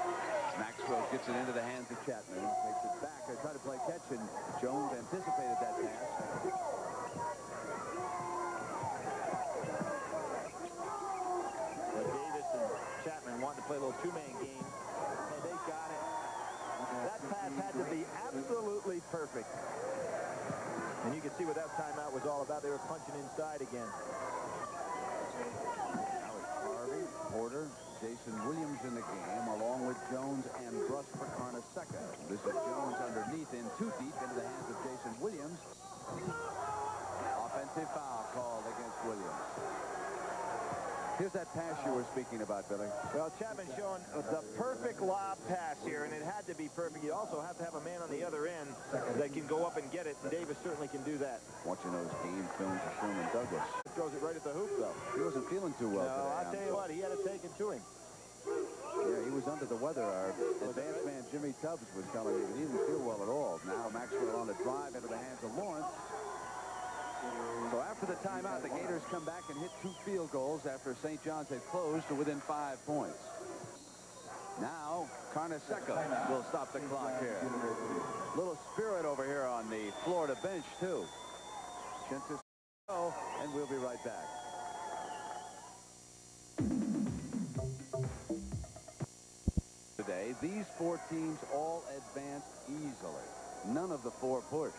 Maxwell gets it into the hands of Chapman. Takes it back. They try to play catch, and Jones anticipated that pass. But Davis and Chapman wanting to play a little two-man game, and they got it. That pass had to be absolutely perfect. And you can see what that timeout was all about. They were punching inside again. Now it's Harvey, Porter, Jason Williams in the game, along with Jones and Brust for Carnesecca. This is Jones underneath in 2 deep into the hands of Jason Williams. Offense offensive foul called against Williams. Here's that pass you were speaking about, Billy. Well, Chapman showing the perfect lob pass here, and it had to be perfect. You also have to have a man on the other end that can go up and get it, and Davis certainly can do that. Watching those game films of Sherman Douglas. Throws it right at the hoop, though. He wasn't feeling too well today. I'll tell you what, he had it taken to him. Yeah, he was under the weather. Our advanced man, Jimmy Tubbs, was telling me that he didn't feel well at all. Now Maxwell on the drive into the hands of Lawrence. So after the timeout, the Gators come back and hit 2 field goals after St. John's had closed to within 5 points. Now, Carnesecca will stop the clock here. Little spirit over here on the Florida bench, too. Chances go, and we'll be right back. Today, these 4 teams all advanced easily. None of the 4 pushed.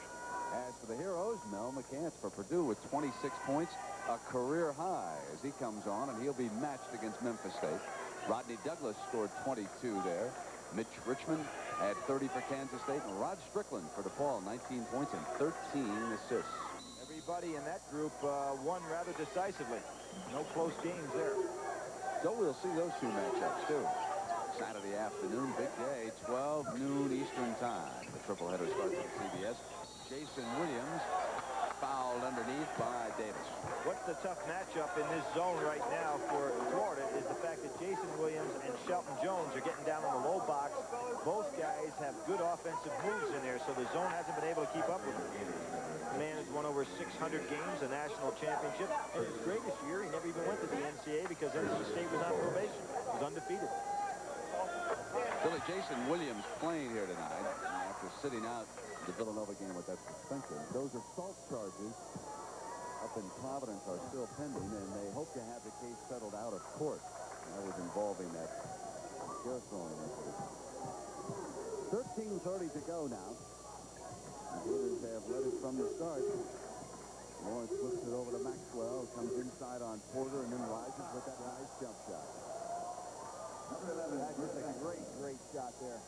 As for the heroes, Mel McCants for Purdue with 26 points, a career high as he comes on, and he'll be matched against Memphis State. Rodney Douglas scored 22 there. Mitch Richmond had 30 for Kansas State, and Rod Strickland for DePaul, 19 points and 13 assists. Everybody in that group won rather decisively. No close games there. So we'll see those 2 matchups, too. Saturday afternoon, big day, 12 noon Eastern time. The triple header starts on CBS. Jason Williams fouled underneath by Davis. What's the tough matchup in this zone right now for Florida is the fact that Jason Williams and Shelton Jones are getting down in the low box. Both guys have good offensive moves in there, so the zone hasn't been able to keep up with him. The man has won over 600 games, a national championship, and his greatest year, he never even went to the NCAA because NC State was on probation. He was undefeated. Billy, Jason Williams playing here tonight after sitting out the Villanova game with that suspension. Those assault charges up in Providence are still pending, and they hope to have the case settled out of court. That was involving that chair throwing incident. 13:30 to go now. The Gators have led it from the start. Lawrence flips it over to Maxwell, comes inside on Porter, and then rises with that nice jump shot. That's just a great shot there.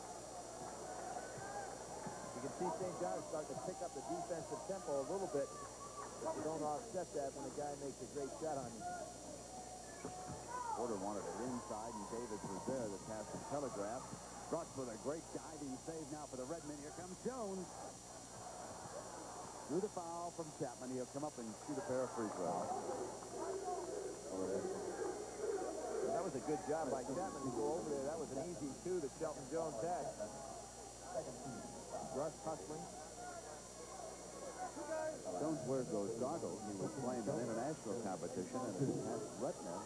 You can see St. John's starting to pick up the defensive tempo a little bit. But you don't offset that when a guy makes a great shot on you. Porter wanted it inside, and Davis was there. The pass was telegraphed. Struck with a great diving save now for the Redmen. Here comes Jones. Through the foul from Chapman. He'll come up and shoot a pair of free throws. That was a good job by Chapman to go over there. That was an easy 2 that Shelton Jones had. Russ hustling. Jones wears those goggles. He was playing an international competition, and Redmen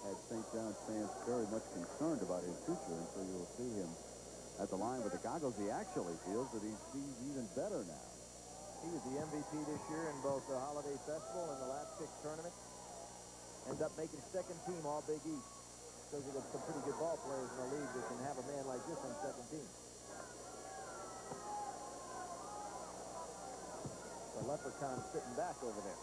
had St. John's fans very much concerned about his future, and so you'll see him at the line with the goggles. He actually feels that he sees even better now. He was the MVP this year in both the Holiday Festival and the last 6 tournaments. Ends up making second team all Big East. Because you got some pretty good ball players in the league that can have a man like this on second team. The leprechaun sitting back over there.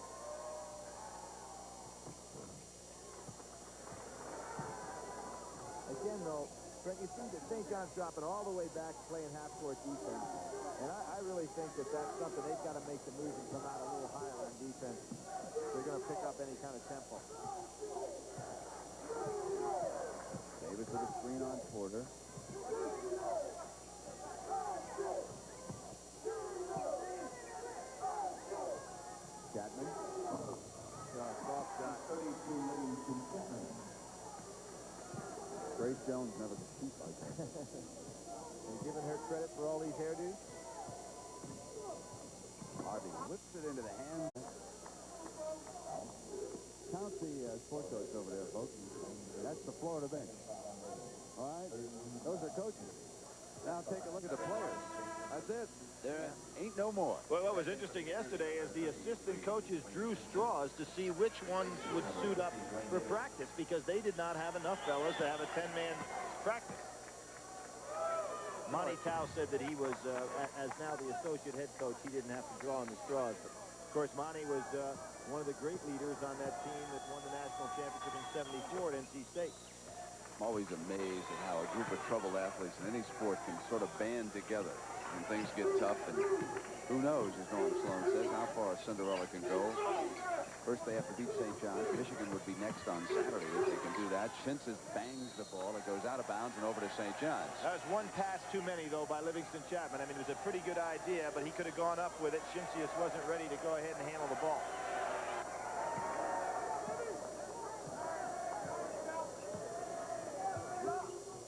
Again, though, Frank, you see that St. John's dropping all the way back, playing half-court defense. And I really think that that's something they've got to make the move and come out a little higher on defense. They're going to pick up any kind of tempo. Davis with a screen on Porter. Chapman. Soft shot. Grace Jones never could shoot like that. Are you giving her credit for all these hairdos? Harvey whips it into the hand. Count the sport coach over there, folks. That's the Florida bench. All right? Those are coaches. Now take a look at the players. That's it. There ain't no more. Well, what was interesting yesterday is the assistant coaches drew straws to see which ones would suit up for practice because they did not have enough fellas to have a 10-man practice. Monty Tao said that he was, as now the associate head coach, he didn't have to draw on the straws. But of course, Monty was one of the great leaders on that team that won the national championship in '74 at NC State. I'm always amazed at how a group of troubled athletes in any sport can sort of band together when things get tough. And who knows, as Norm Sloan says, how far a Cinderella can go. First, they have to beat St. John's. Michigan would be next on Saturday if they can do that. Shinsis bangs the ball. It goes out of bounds and over to St. John's. That was one pass too many, though, by Livingston Chapman. I mean, it was a pretty good idea, but he could have gone up with it. Shinsis wasn't ready to go ahead and handle the ball.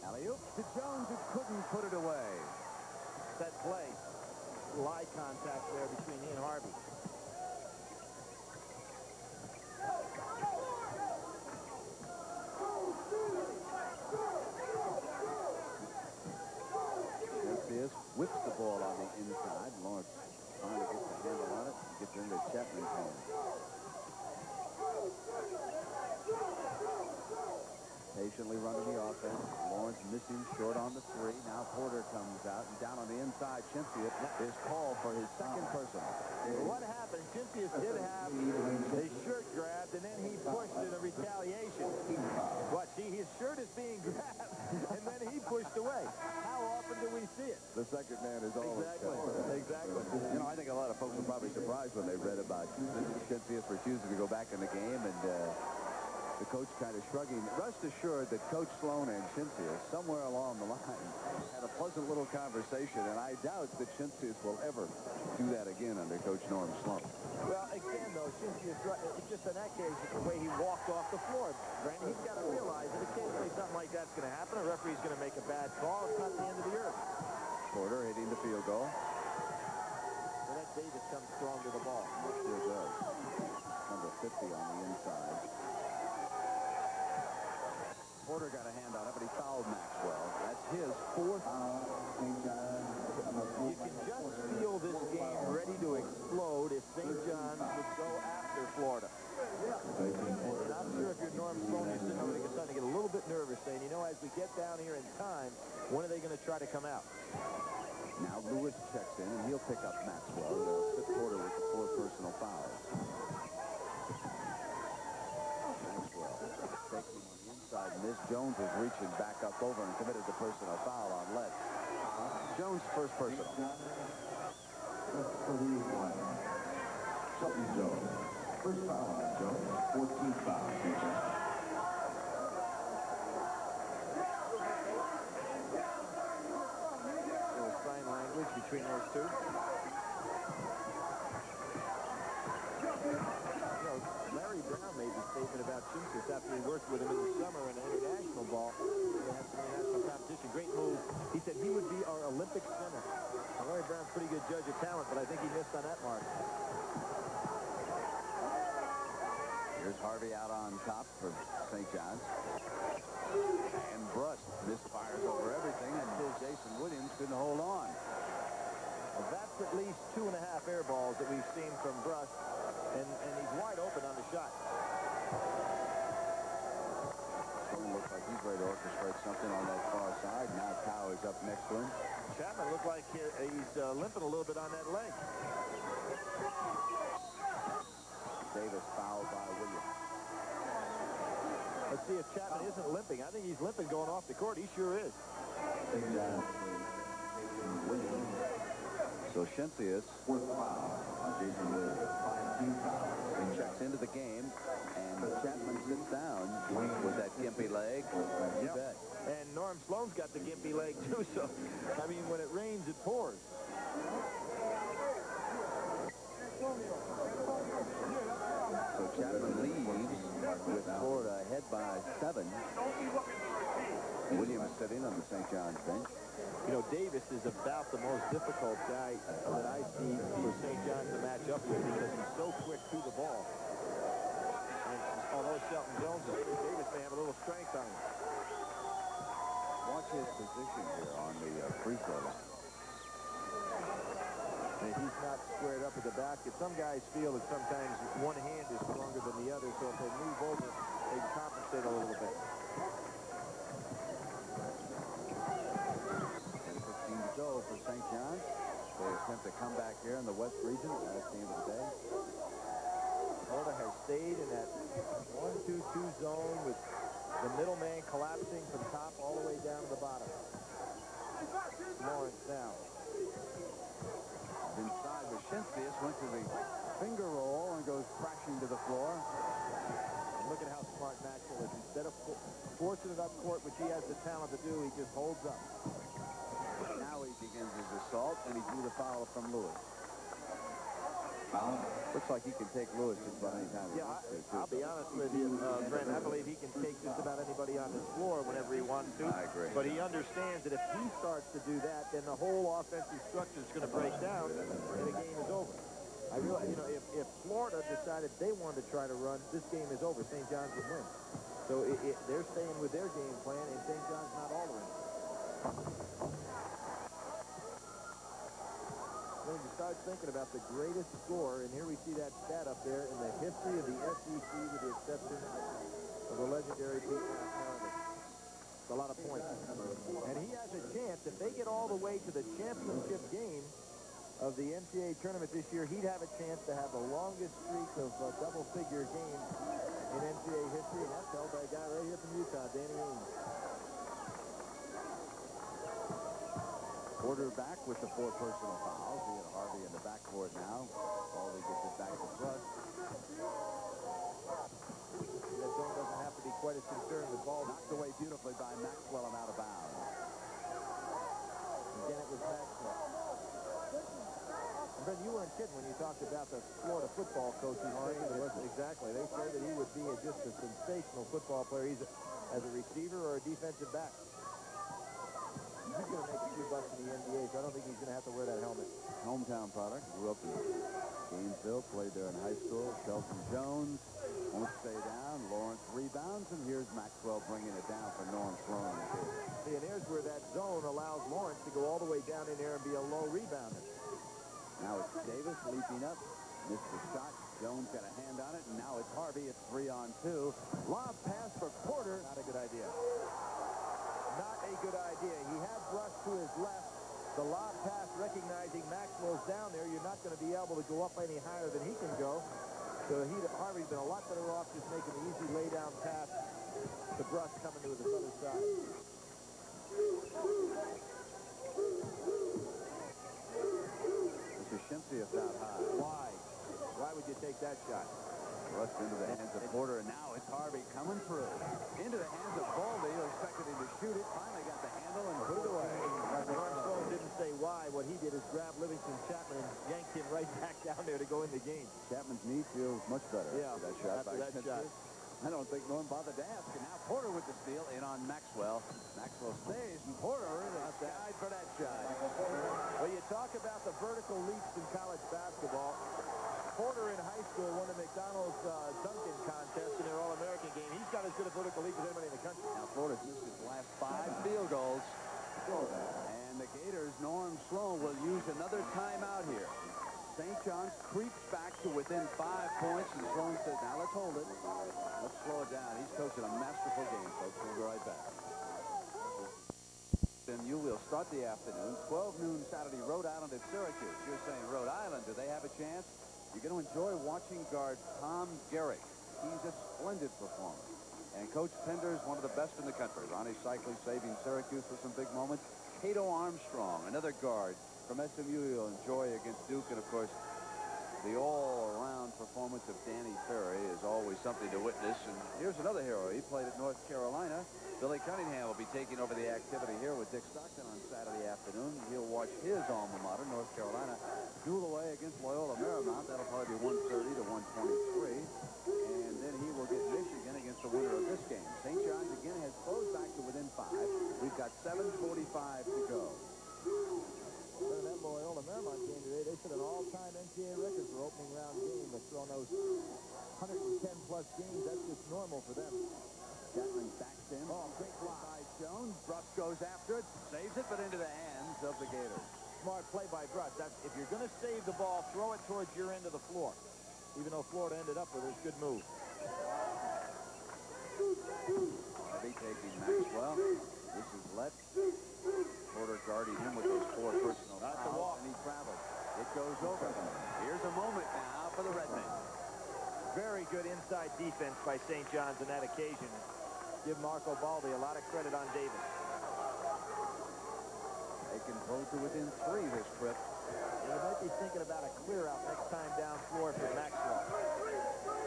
Alley-oop to Jones, who couldn't put it away. That play. Eye contact there between he and Harvey. Whips the ball on the inside. Lawrence finally gets the handle on it and gets into Chapman's hand. Patiently running the offense. Lawrence missing short on the 3. Now Porter comes out and down on the inside. Chimpia is called for his second personal. What happened? Chimpia did have his shirt grabbed, and then he pushed in a retaliation. Watch, see, his shirt is being grabbed, and then he pushed away. How often do we see it? The second man is always Exactly. You know, I think a lot of folks were probably surprised when they read about Chimpia refusing to go back in the game, and the coach kind of shrugging. Rest assured that Coach Sloan and Chimpia, somewhere along the line, had a pleasant little conversation, and I doubt that Chimpia will ever do that again under Coach Norm Sloan. Well, again, though, Chimpia, it's just in that case, it's the way he walked off the floor. Brandon, he's got to realize that occasionally something like that's going to happen. A referee's going to make a bad call. It's not the end of the earth. Porter hitting the field goal. So that Davis comes strong to the ball. Sure does. Number 50 on the inside. Porter got a hand on it, but he fouled Maxwell. That's his 4th. You can just feel this game ready to explode if St. John's would go after Florida. And I'm sure if you're Norm Sloan, you're sitting over there starting to get a little bit nervous, saying, you know, as we get down here in time, when are they going to try to come out? Now Lewis checks in, and he'll pick up Maxwell. They'll sit Porter with the 4 personal fouls. Maxwell taking on the inside, and this Jones is reaching back up over and committed the personal foul on Lett. Jones' first personal. Something Jones. First foul on Jones. 14th foul. There's sign language between those two. You know, Larry Brown made the statement about Chimpsis after he worked with him in the summer in an international ball. They had some international competition. Great move. He said he would be our Olympic center. Now, Larry Brown's a pretty good judge of talent, but I think he missed on that mark. Here's Harvey out on top for St. John's. And Brust misfires over everything, and Jason Williams couldn't hold on. Well, that's at least 2.5 air balls that we've seen from Brust, and he's wide open on the shot. Sloan looks like he's ready to orchestrate something on that far side. Now Towers up next to him. Chapman looked like he's limping a little bit on that leg. Davis fouled by Williams. Let's see if Chapman isn't limping. I think he's limping going off the court. He sure is. So Shensius checks into the game, and Chapman sits down with that gimpy leg. You bet. And Norm Sloan's got the gimpy leg, too, so, I mean, when it rains, it pours. So Chapman leaves with Florida ahead by 7. Williams sitting on the St. John's bench. You know, Davis is about the most difficult guy that I see for St. John's to match up with because he's so quick to the ball. And although Shelton Jones is quick, Davis may have a little strength on him. Watch his position here on the free throw line. And he's not squared up at the basket. Some guys feel that sometimes one hand is stronger than the other, so if they move over, they can compensate a little bit. 15 to go for St. John's. They attempt to come back here in the West region. Last game of the day. Florida has stayed in that 1-2-2 zone with the middle man collapsing from top all the way down to the bottom. Lawrence down. Inside, Shensius went to the finger roll and goes crashing to the floor. court, which he has the talent to do, he just holds up. Now he begins his assault, and he drew the foul from Lewis. Looks like he can take Lewis just about any time. Yeah, I'll be honest with you, Brent. I believe he can take just about anybody on his floor whenever he wants to. I agree. But he understands that if he starts to do that, then the whole offensive structure is going to break down, and the game is over. I realize, you know, if Florida decided they wanted to try to run, this game is over. St. John's would win. So they're staying with their game plan, and St. John's not altering it. When you start thinking about the greatest score, and here we see that stat up there in the history of the SEC, with the exception of the legendary Pete Harvey. It's a lot of points. And he has a chance, if they get all the way to the championship game of the NCAA tournament this year, he'd have a chance to have the longest streak of double-figure games in NCAA history, and that's held by a guy right here from Utah, Danny Ainge. Porter back with the 4 personal fouls. We have Harvey in the backcourt now. Baldy gets it back to Russ. That zone doesn't have to be quite as concerned with ball. Knocked away beautifully by Maxwell and out of bounds. Again, it was Maxwell. And Ben, you weren't kidding when you talked about the Florida football coaches. Exactly. They say that he would be just a sensational football player. He's as a receiver or a defensive back. He's going to make a few bucks in the NBA, so I don't think he's going to have to wear that helmet. Hometown product. Grew up in Gainesville. Played there in high school. Shelton Jones won't stay down. Lawrence rebounds, and here's Maxwell bringing it down for Norm Sloan. See, and here's where that zone allows Lawrence to go all the way down in there and be a low rebounder. Now it's Davis leaping up. Missed the shot. Jones got a hand on it, and now it's Harvey. It's 3-on-2. Lob pass for Porter. Not a good idea. Not a good idea. He had Brush to his left. The lob pass, recognizing Maxwell's down there, you're not going to be able to go up any higher than he can go. So Harvey's been a lot better off just making the easy lay-down pass to Brush coming to his other side. Mr. Shimpsey out high. Why? Why would you take that shot? Rushed into the hands of Porter, and now it's Harvey coming through. Into the hands of Baldy, who expected him to shoot it. Finally got the handle and put it away. Norm Sloan didn't say why. What he did is grab Livingston Chapman and yanked him right back down there to go in the game. Chapman's knee feels much better after that shot. After that shot. I don't think Norm bothered to ask. And now Porter with the steal in on Maxwell. Maxwell stays, and Porter is outside for that shot. Well, you talk about the vertical leaps in college basketball. Porter in high school won the McDonald's Duncan contest in their All-American game. He's got as good a vertical leap as anybody in the country. Now Florida's missed his last 5 field goals. And the Gators, Norm Sloan, will use another timeout here. St. John's creeps back to within 5 points, and Sloan says, now let's hold it. Let's slow it down. He's coaching a masterful game, folks. We'll be right back. Then you will start the afternoon, 12 noon Saturday, Rhode Island at Syracuse. You're saying, Rhode Island, do they have a chance? You're going to enjoy watching guard Tom Garrick. He's a splendid performer. And Coach Pender is one of the best in the country. Ronnie Cycli saving Syracuse for some big moments. Cato Armstrong, another guard from SMU you'll enjoy against Duke. And, of course, the all-around performance of Danny Ferry is always something to witness. And here's another hero. He played at North Carolina. Billy Cunningham will be taking over the activity here with Dick Stockton on Saturday afternoon. He'll watch his alma mater, North Carolina, duel away against Loyola Marymount. That'll probably be 130 to 123. And then he will get Michigan against the winner of this game. St. John's again has closed back to within 5. We've got 7:45 to go. Well, that Loyola Marymount game today, they set an all-time NCAA record for opening round game. They've thrown those 110-plus games. That's just normal for them. Chapman backs in. Oh, great block by Jones. Bruss goes after it, saves it, but into the hands of the Gators. Smart play by Bruss. If you're going to save the ball, throw it towards your end of the floor. Even though Florida ended up with a good move. Harvey taking Maxwell. This is left. Porter guarding him with those 4 personal fouls, and he travels. It goes over them. Here's a moment now for the Redmen. Very good inside defense by St. John's on that occasion. Give Marco Baldi a lot of credit on Davis. They can pull to within 3 this trip. You might be thinking about a clear out next time down floor for Maxwell.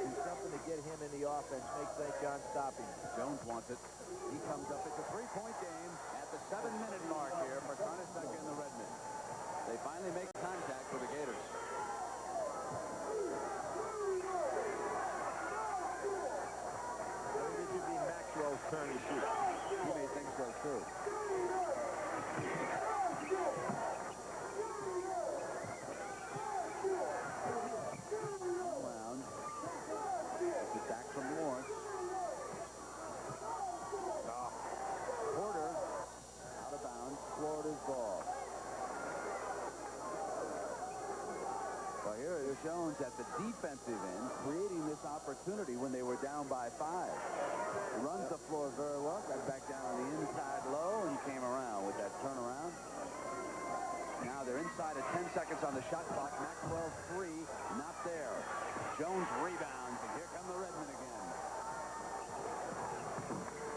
Do something to get him in the offense, make St. John stop him. Jones wants it. He comes up. It's a three-point game at the 7-minute mark here for Carnesecca and the Redmen. They finally make contact with the Gators. I think it should be Maxwell's turn to shoot. He may think so, too. Around. It's back from Lawrence. Porter out of bounds. Florida's ball. Well, here it is Jones at the defensive end, creating this opportunity when they were down by 5. Runs the floor very well, got back down on the inside low, and came around with that turnaround. Now they're inside at 10 seconds on the shot clock. Maxwell 3, not there. Jones rebounds, and here come the Redmen again.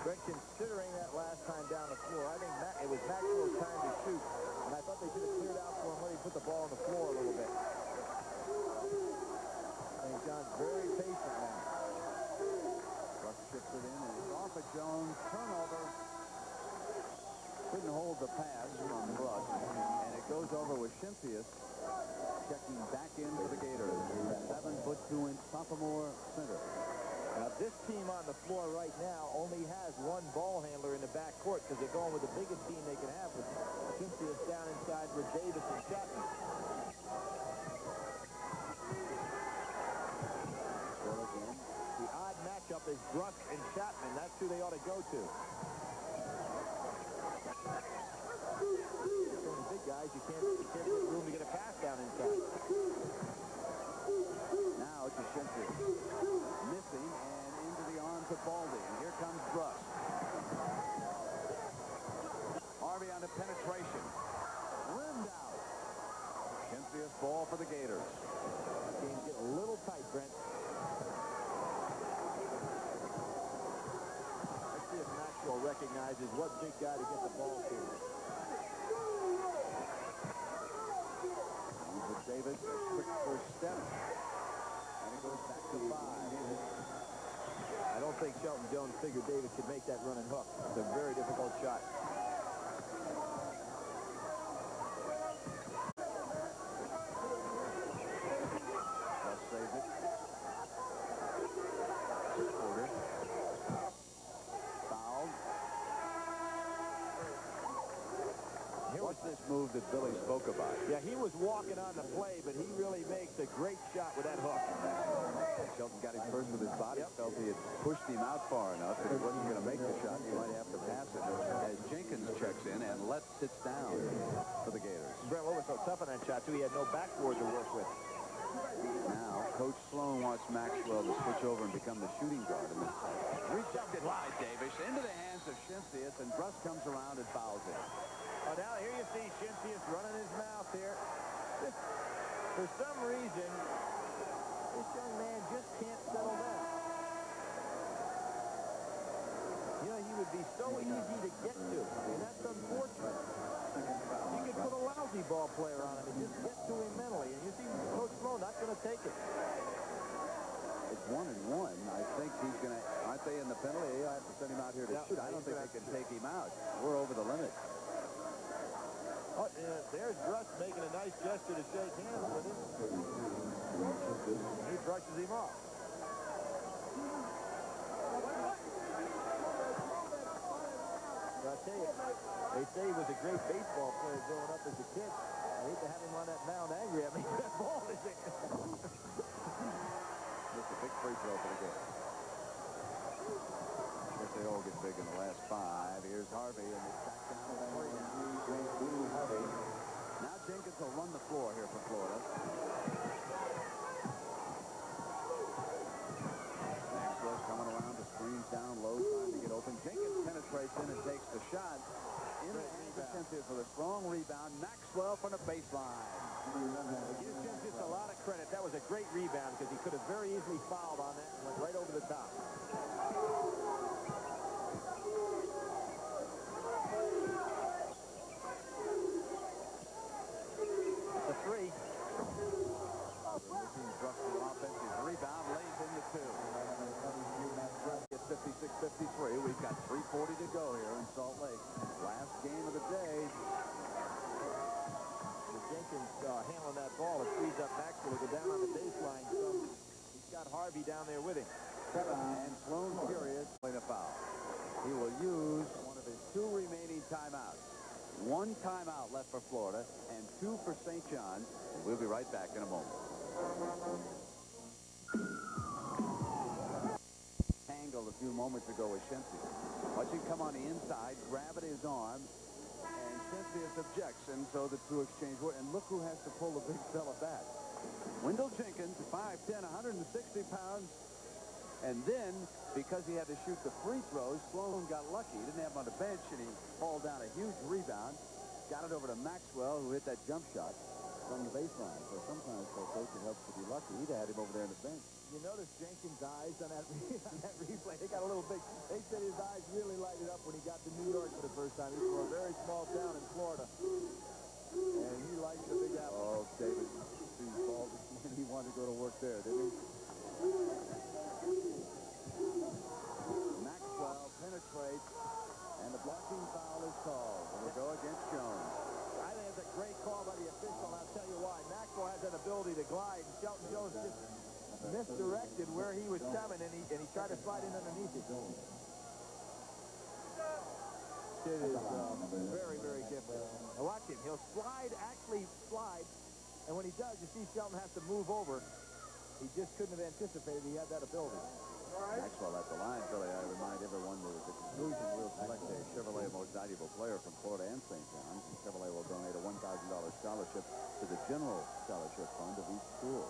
Greg, considering that last time down the floor, I think it was Maxwell's time to shoot, and I thought they should have cleared out for him when he put the ball on the floor a little bit. St. John's very patient now. Russ chips it in, and it's off of Jones. Turnover. Couldn't hold the pass from Russ, and it goes over with Schimphius checking back in for the Gators. 7-foot 2-inch sophomore center. Now, this team on the floor right now only has one ball handler in the backcourt because they're going with the biggest team they can have with Schimphius down inside with Davis and Chapman. The odd matchup is Bruss and Chapman. That's who they ought to go to. So the big guys, you can't get room to get a pass down inside. Now to Schimphius. Missing and into the arms of Baldy. And here comes Bruss. Harvey on the penetration. Rimmed out. Schimphius ball for the Gators. Game's getting a little tight, Brent. Let's see if Maxwell recognizes what big guy to get the ball to. With Davis, a quick first step. And it goes back to 5. I don't think Shelton Jones figured Davis could make that running hook. It's a very difficult shot. Russ saves it. Porter. Fouled. What's this move that Billy spoke about? Yeah, he was walking on the play, but he really makes a great shot with that hook. Shelton got him first with his body. Felt he had pushed him out far enough that he wasn't going to make the shot. He might have to pass it. As Jenkins checks in and Letts sits down for the Gators. Brent, what was so tough on that shot, too? He had no backboard to work with. Now, Coach Sloan wants Maxwell to switch over and become the shooting guard in this fight. Rejected by Davis into the hands of Schimphius, and Bruss comes around and fouls him. Oh, now here you see Schimphius running his mouth here. For some reason, this young man just can't settle down. You know, he would be so easy to get to, and that's unfortunate. You could put a lousy ball player on him and just get to him mentally, and you see Coach Sloan not going to take it. It's 1-1. I think he's going to, aren't they in the penalty? I have to send him out here to shoot. I don't think they can take him out. We're over the limit. Oh, there's Bruss making a nice gesture to shake hands with him. He brushes him off. But I tell you, they say he was a great baseball player growing up as a kid. I hate to have him on that mound angry at me. That ball is it. Just a big free throw for the game. I guess they all get big in the last 5. Here's Harvey, and it's back down to 3 now. Now Jenkins will run the floor here for Florida. Maxwell's coming around, the screen's down low, trying to get open. Jenkins penetrates in and takes the shot. In the hands of Schimphius with a strong rebound. Maxwell from the baseline. Give Schimphius a lot of credit. That was a great rebound because he could have very easily fouled on that and went right over the top. The Harvey down there with him. And Sloan furious playing a foul. He will use one of his 2 remaining timeouts. 1 timeout left for Florida and 2 for St. John's. We'll be right back in a moment. Tangled a few moments ago with Shensi. Watch him come on the inside, grab at his arm, and Shensi objects, and so the two exchange words. And look who has to pull the big fella back. Wendell Jenkins, 5'10", 160 pounds. And then, because he had to shoot the free throws, Sloan got lucky. He didn't have him on the bench, and he hauled down a huge rebound. Got it over to Maxwell, who hit that jump shot from the baseline. So sometimes, Coach, it helps to be lucky. He'd have had him over there on the bench. You notice Jenkins' eyes on that, on that replay. They got a little big. They said his eyes really lighted up when he got to New York for the first time. He's from a very small town in Florida. And he likes the Big Apple. Oh, David, these balls, he wanted to go to work there, didn't he? Maxwell penetrates, and the blocking foul is called. It will go against Jones. I think it's a great call by the official, and I'll tell you why. Maxwell has that ability to glide, and Shelton Jones just misdirected where he was coming, and he tried to slide in underneath it. It is very, very different. Now watch him. He'll actually slide, and when he does, you see Shelton has to move over. He just couldn't have anticipated he had that ability. Maxwell at the line, Billy. I remind everyone that at the conclusion we'll select a Chevrolet Most Valuable Player from Florida and St. John's. Chevrolet will donate a $1,000 scholarship to the General Scholarship Fund of each school.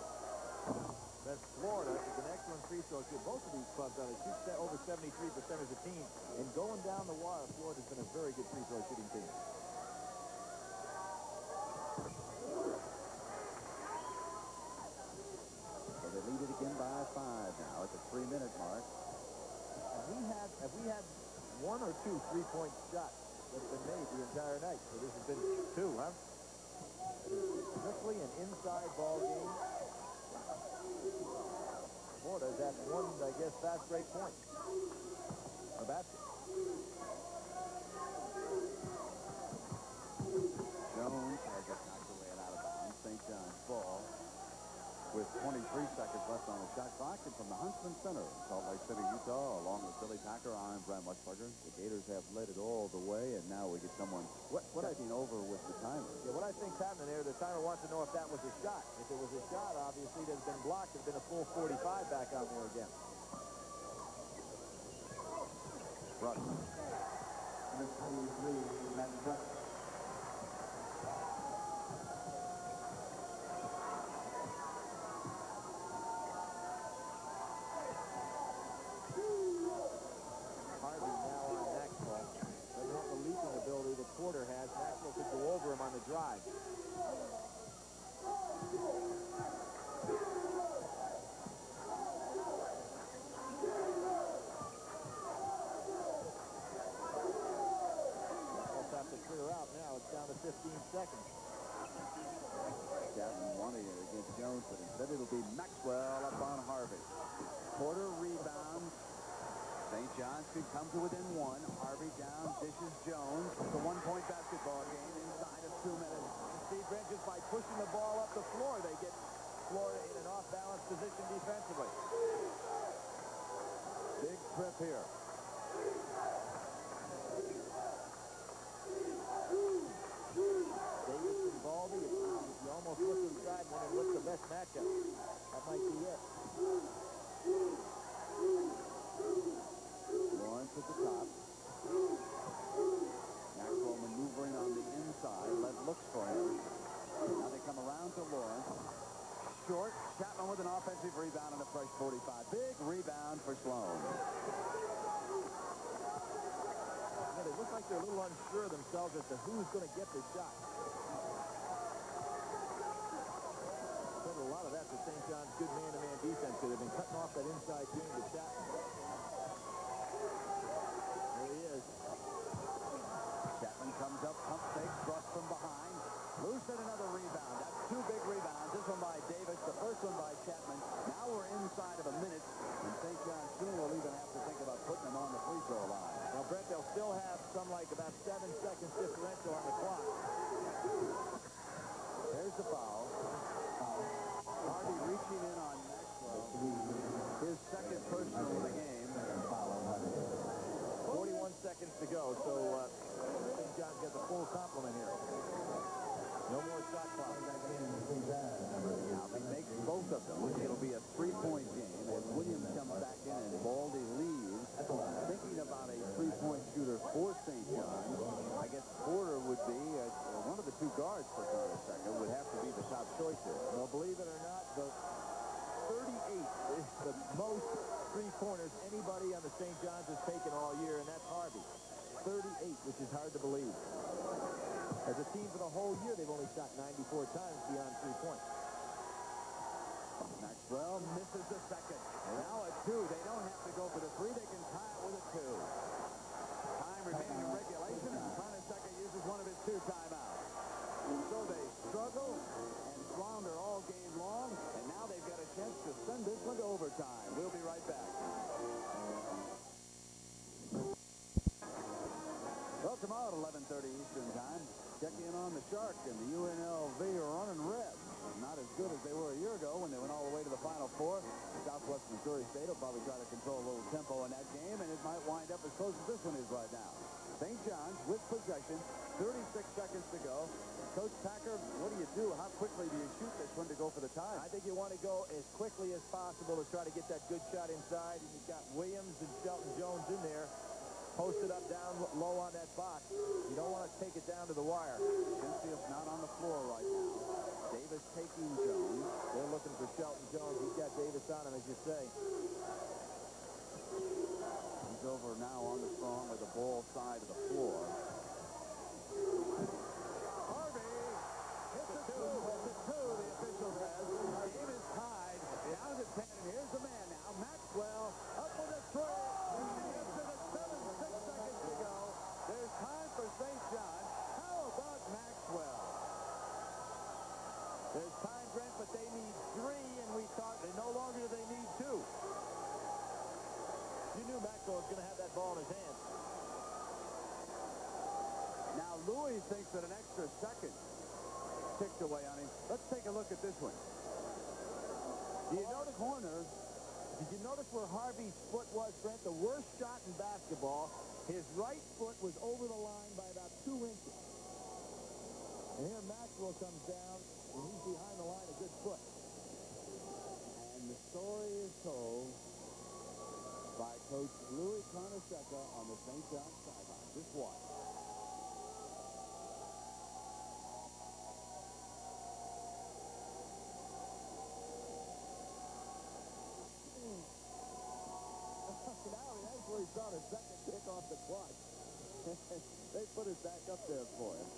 That's Florida is an excellent free throw shooter. Both of these clubs are shoot over 73% as a team. And going down the wire, Florida's been a very good free throw shooting team. So they lead it again by 5 now at the 3-minute mark. Have we had 1 or 2 3-point shots that have been made the entire night? So this has been 2, huh? Strictly an inside ball game. Florida's at 1, I guess, fast break point. A basket. Jones has it knocked away and out of bounds. St. John's ball with 23 seconds left on the shot clock. And from the Huntsman Center in Salt Lake City, Utah, along with Billy Packer, I'm Brent Westberger. The Gators have led it all the way, and now we get someone checking over with the timer. Yeah, what I think's happening there, the timer wants to know if that was a shot. If it was a shot, obviously, that's been blocked. It's been a full 45 back out there again. Russ. Harvey now on Maxwell. Doesn't have the leaping ability that Porter has. Maxwell could go over him on the drive. Almost have to clear out now. It's down to 15 seconds. Chapman wanting it against Jones, but instead it'll be Maxwell up on Harvey. Porter rebounds. St. John's could come to within 1. Harvey down, dishes Jones. It's a 1-point basketball game inside of 2 minutes. Steve Bridges, by pushing the ball up the floor, they get Florida in an off-balance position defensively. Big trip here. Davis and Baldy, you almost look inside one and look the best matchup. That might be it. Lawrence at the top. Maxwell maneuvering on the inside. Lev looks for him. Now they come around to Lawrence. Short. Chapman with an offensive rebound and a fresh 45. Big rebound for Sloan. Yeah, they look like they're a little unsure themselves as to who's going to get the shot. Said a lot of that to St. John's good man-to-man defense. They've been cutting off that inside game to Chapman. There he is. Chapman comes up, pump fake, thrust from behind. Lucid another rebound. That's 2 big rebounds. This one by Davis, the first one by Chapman. Now we're inside of a minute, and St. John's soon will even have to think about putting them on the free throw line. Well, Brett, they'll still have some like about 7 seconds differential on the clock. There's the foul. Harvey reaching in on Maxwell. His to go, so St. John's got the full complement here. No more shot clock. Now, if he makes both of them, it'll be a 3-point game. As Williams comes back in and Baldy leaves, thinking about a 3-point shooter for St. John's, I guess Porter would be one of the two guards for Conner would have to be the top choice here. Well, believe it or not, the 38 is the most three-pointers anybody on the St. John's has taken all year, and that's Harvey. 38, which is hard to believe. As a team for the whole year, they've only shot 94 times beyond 3 points. Maxwell misses the second. And now a 2. They don't have to go for the 3. They can tie it with a 2. Time remaining in regulation, and Conner uses one of his 2 timeouts. So they struggle and flounder all game long, and now they've got a chance to send this one to overtime. We'll be right back. Well, tomorrow at 11:30 Eastern Time, check in on the Shark and the UNLV running red. Not as good as they were a year ago when they went all the way to the Final Four. Southwest Missouri State will probably try to control a little tempo in that game, and it might wind up as close as this one is right now. St. John's with possession, 36 seconds to go. Coach Packer, what do you do? How quickly do you shoot this one to go for the tie? I think you want to go as quickly as possible to try to get that good shot inside. And you've got Williams and Shelton Jones in there, posted up down low on that box. You don't want to take it down to the wire. Cynthia not on the floor right now. Davis taking Jones. They're looking for Shelton Jones. He's got Davis on him, as you say. He's over now on the strong with the ball side of the floor. Harvey hits a 2. It's a 2, the official says. The game is tied. Down to 10, and here's the man now. Maxwell up with a 3. Into the 7-6 seconds to go. There's time for St. John. How about Maxwell? There's time, Brent, but they need 3, and we thought no longer do they need 2. You knew Maxwell was going to have that ball in his hands. Now Louis thinks that an extra second ticked away on him. Let's take a look at this one. Do you notice corners? Did you notice where Harvey's foot was, Brent? The worst shot in basketball. His right foot was over the line by about 2 inches. And here Maxwell comes down, and he's behind the line a good foot. And the story is told by Coach Louis Conner on the St. John's sideline. Just watch. Now he actually saw the second kick off the clock. They put it back up there for him.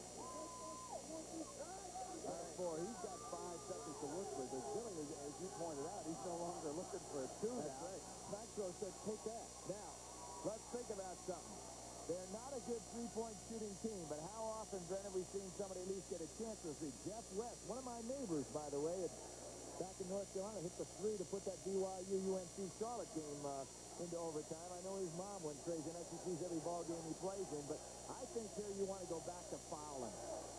He's got 5 seconds to work with. Billy, as you pointed out, he's no longer looking for a 2 That's now. right. Maxwell said, take that. Now, let's think about something. They're not a good three-point shooting team, but how often, Brent, have we seen somebody at least get a chance to see? Jeff West, one of my neighbors, by the way, back in North Carolina, hit the 3 to put that BYU-UNC Charlotte game into overtime. I know his mom went crazy, and she sees every ball game he plays in, but I think here you want to go back to fouling.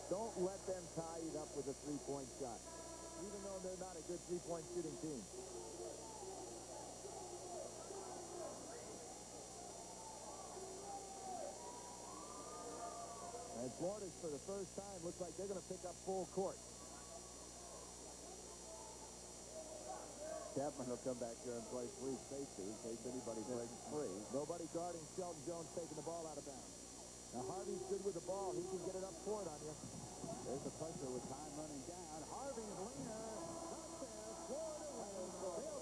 Don't let them tie it up with a three-point shot, even though they're not a good three-point shooting team. And Florida's, for the first time, looks like they're going to pick up full court. Chapman will come back here and play free safety in case anybody breaks free. Nobody guarding Shelton Jones taking the ball out of bounds. Now, Harvey's good with the ball. He can get it up court on you. There's the pressure with time running down. Harvey's leaner. Not there. Florida wins. They'll